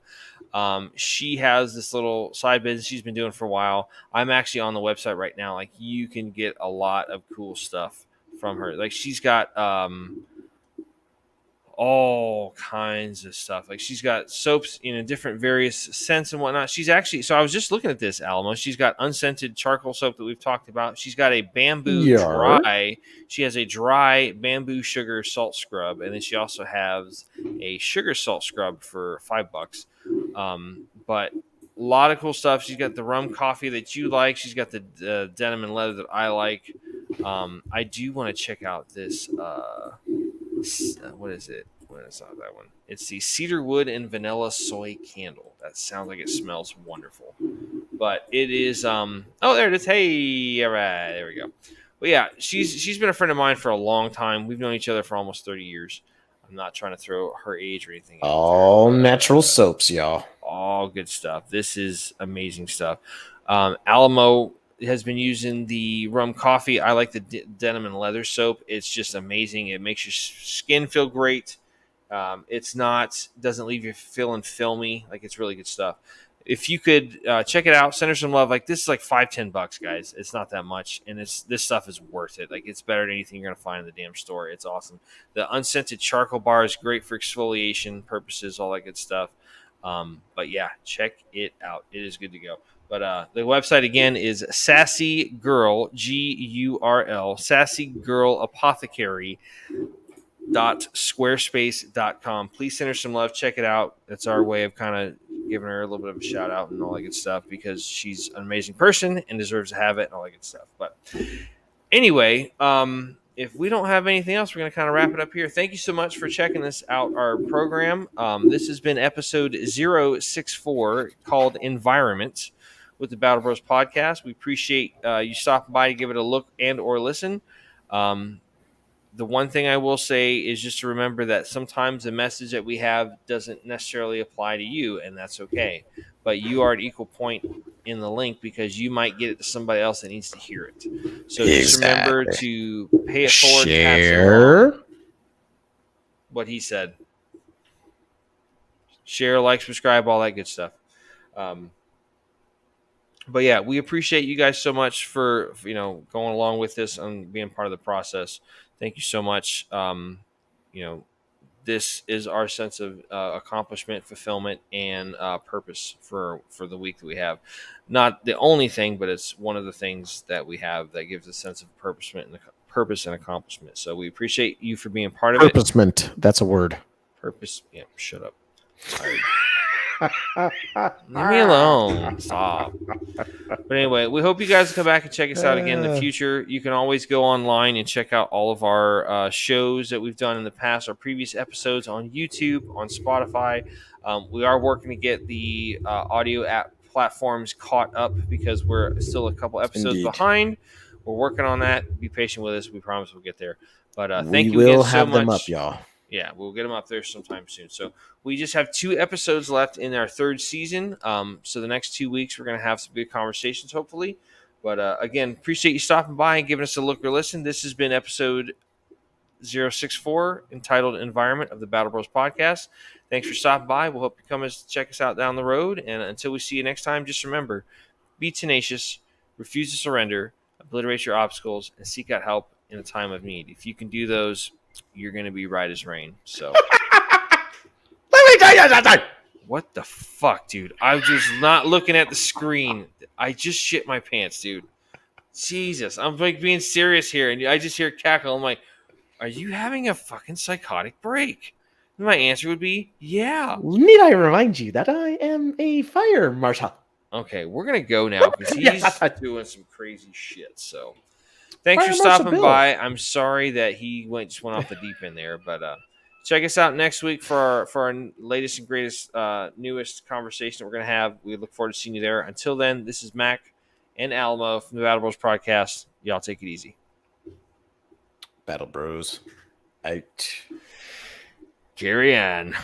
She has this little side business she's been doing for a while. I'm actually on the website right now. Like, you can get a lot of cool stuff from her. Like, she's got all kinds of stuff. Like, she's got soaps in different various scents and whatnot. She's actually, so I was just looking at this, Alamo. She's got unscented charcoal soap that we've talked about. She's got a bamboo dry. She has a dry bamboo sugar salt scrub, and then she also has a sugar salt scrub for $5. But a lot of cool stuff. She's got the rum coffee that you like. She's got the denim and leather that I like. I do want to check out this. What is it? Well, it's not that one. It's the cedar wood and vanilla soy candle. That sounds like it smells wonderful. But it is. Oh, there it is. Hey, all right, there we go. Well, yeah, she's been a friend of mine for a long time. We've known each other for almost 30 years. I'm not trying to throw her age or anything. All natural soaps, y'all. All good stuff. This is amazing stuff. Alamo has been using the rum coffee. I like the denim and leather soap. It's just amazing. It makes your skin feel great. Doesn't leave you feeling filmy. Like, it's really good stuff. If you could check it out, send her some love. Like, this is like $5-10, guys. It's not that much, and this stuff is worth it. Like, it's better than anything you're gonna find in the damn store. It's awesome. The unscented charcoal bar is great for exfoliation purposes, all that good stuff. But yeah, check it out. It is good to go. But the website again is Sassy Girl, GURL, Sassy Girl Apothecary .squarespace.com. Please send her some love. Check it out. That's our way of kind of giving her a little bit of a shout out and all that good stuff, because she's an amazing person and deserves to have it and all that good stuff. But anyway, if we don't have anything else, we're going to kind of wrap it up here. Thank you so much for checking this out, our program. This has been episode 064 called Environment with the Battle Bros podcast. We appreciate you stopping by to give it a look and or listen. The one thing I will say is just to remember that sometimes the message that we have doesn't necessarily apply to you, and that's okay. But you are at equal point in the link because you might get it to somebody else that needs to hear it. So just remember to pay it forward. Share. What he said. Share, like, subscribe, all that good stuff. But yeah, we appreciate you guys so much for going along with this and being part of the process. Thank you so much. This is our sense of accomplishment, fulfillment, and purpose for the week that we have. Not the only thing, but it's one of the things that we have that gives a sense of purpose and accomplishment. So we appreciate you for being part of it. Purposement. That's a word. Purpose. Yeah, shut up. Leave me alone. Stop. But anyway, we hope you guys come back and check us out again in the future. You can always go online and check out all of our shows that we've done in the past, our previous episodes on YouTube, on Spotify. We are working to get the audio app platforms caught up because we're still a couple episodes behind. We're working on that. Be patient with us. We promise we'll get there. But thank you again so much. We'll have them up, y'all. Yeah, we'll get them up there sometime soon. So we just have 2 episodes left in our 3rd season. So the next 2 weeks, we're going to have some good conversations, hopefully. But again, appreciate you stopping by and giving us a look or listen. This has been episode 064 entitled Environment of the Battle Bros podcast. Thanks for stopping by. We'll hope you come and check us out down the road. And until we see you next time, just remember, be tenacious, refuse to surrender, obliterate your obstacles, and seek out help in a time of need. If you can do those, you're going to be right as rain. So, let me tell you something. What the fuck, dude? I'm just not looking at the screen. I just shit my pants, dude. Jesus, I'm like being serious here, and I just hear cackle. I'm like, are you having a fucking psychotic break? And my answer would be, yeah. Need I remind you that I am a fire marshal? Okay, we're gonna go now because he's doing some crazy shit. So. Thanks for stopping by. I'm sorry that he just went off the deep end there, but check us out next week for our latest and greatest, newest conversation that we're going to have. We look forward to seeing you there. Until then, this is Mac and Alamo from the Battle Bros podcast. Y'all take it easy. Battle Bros. Out. Carry on.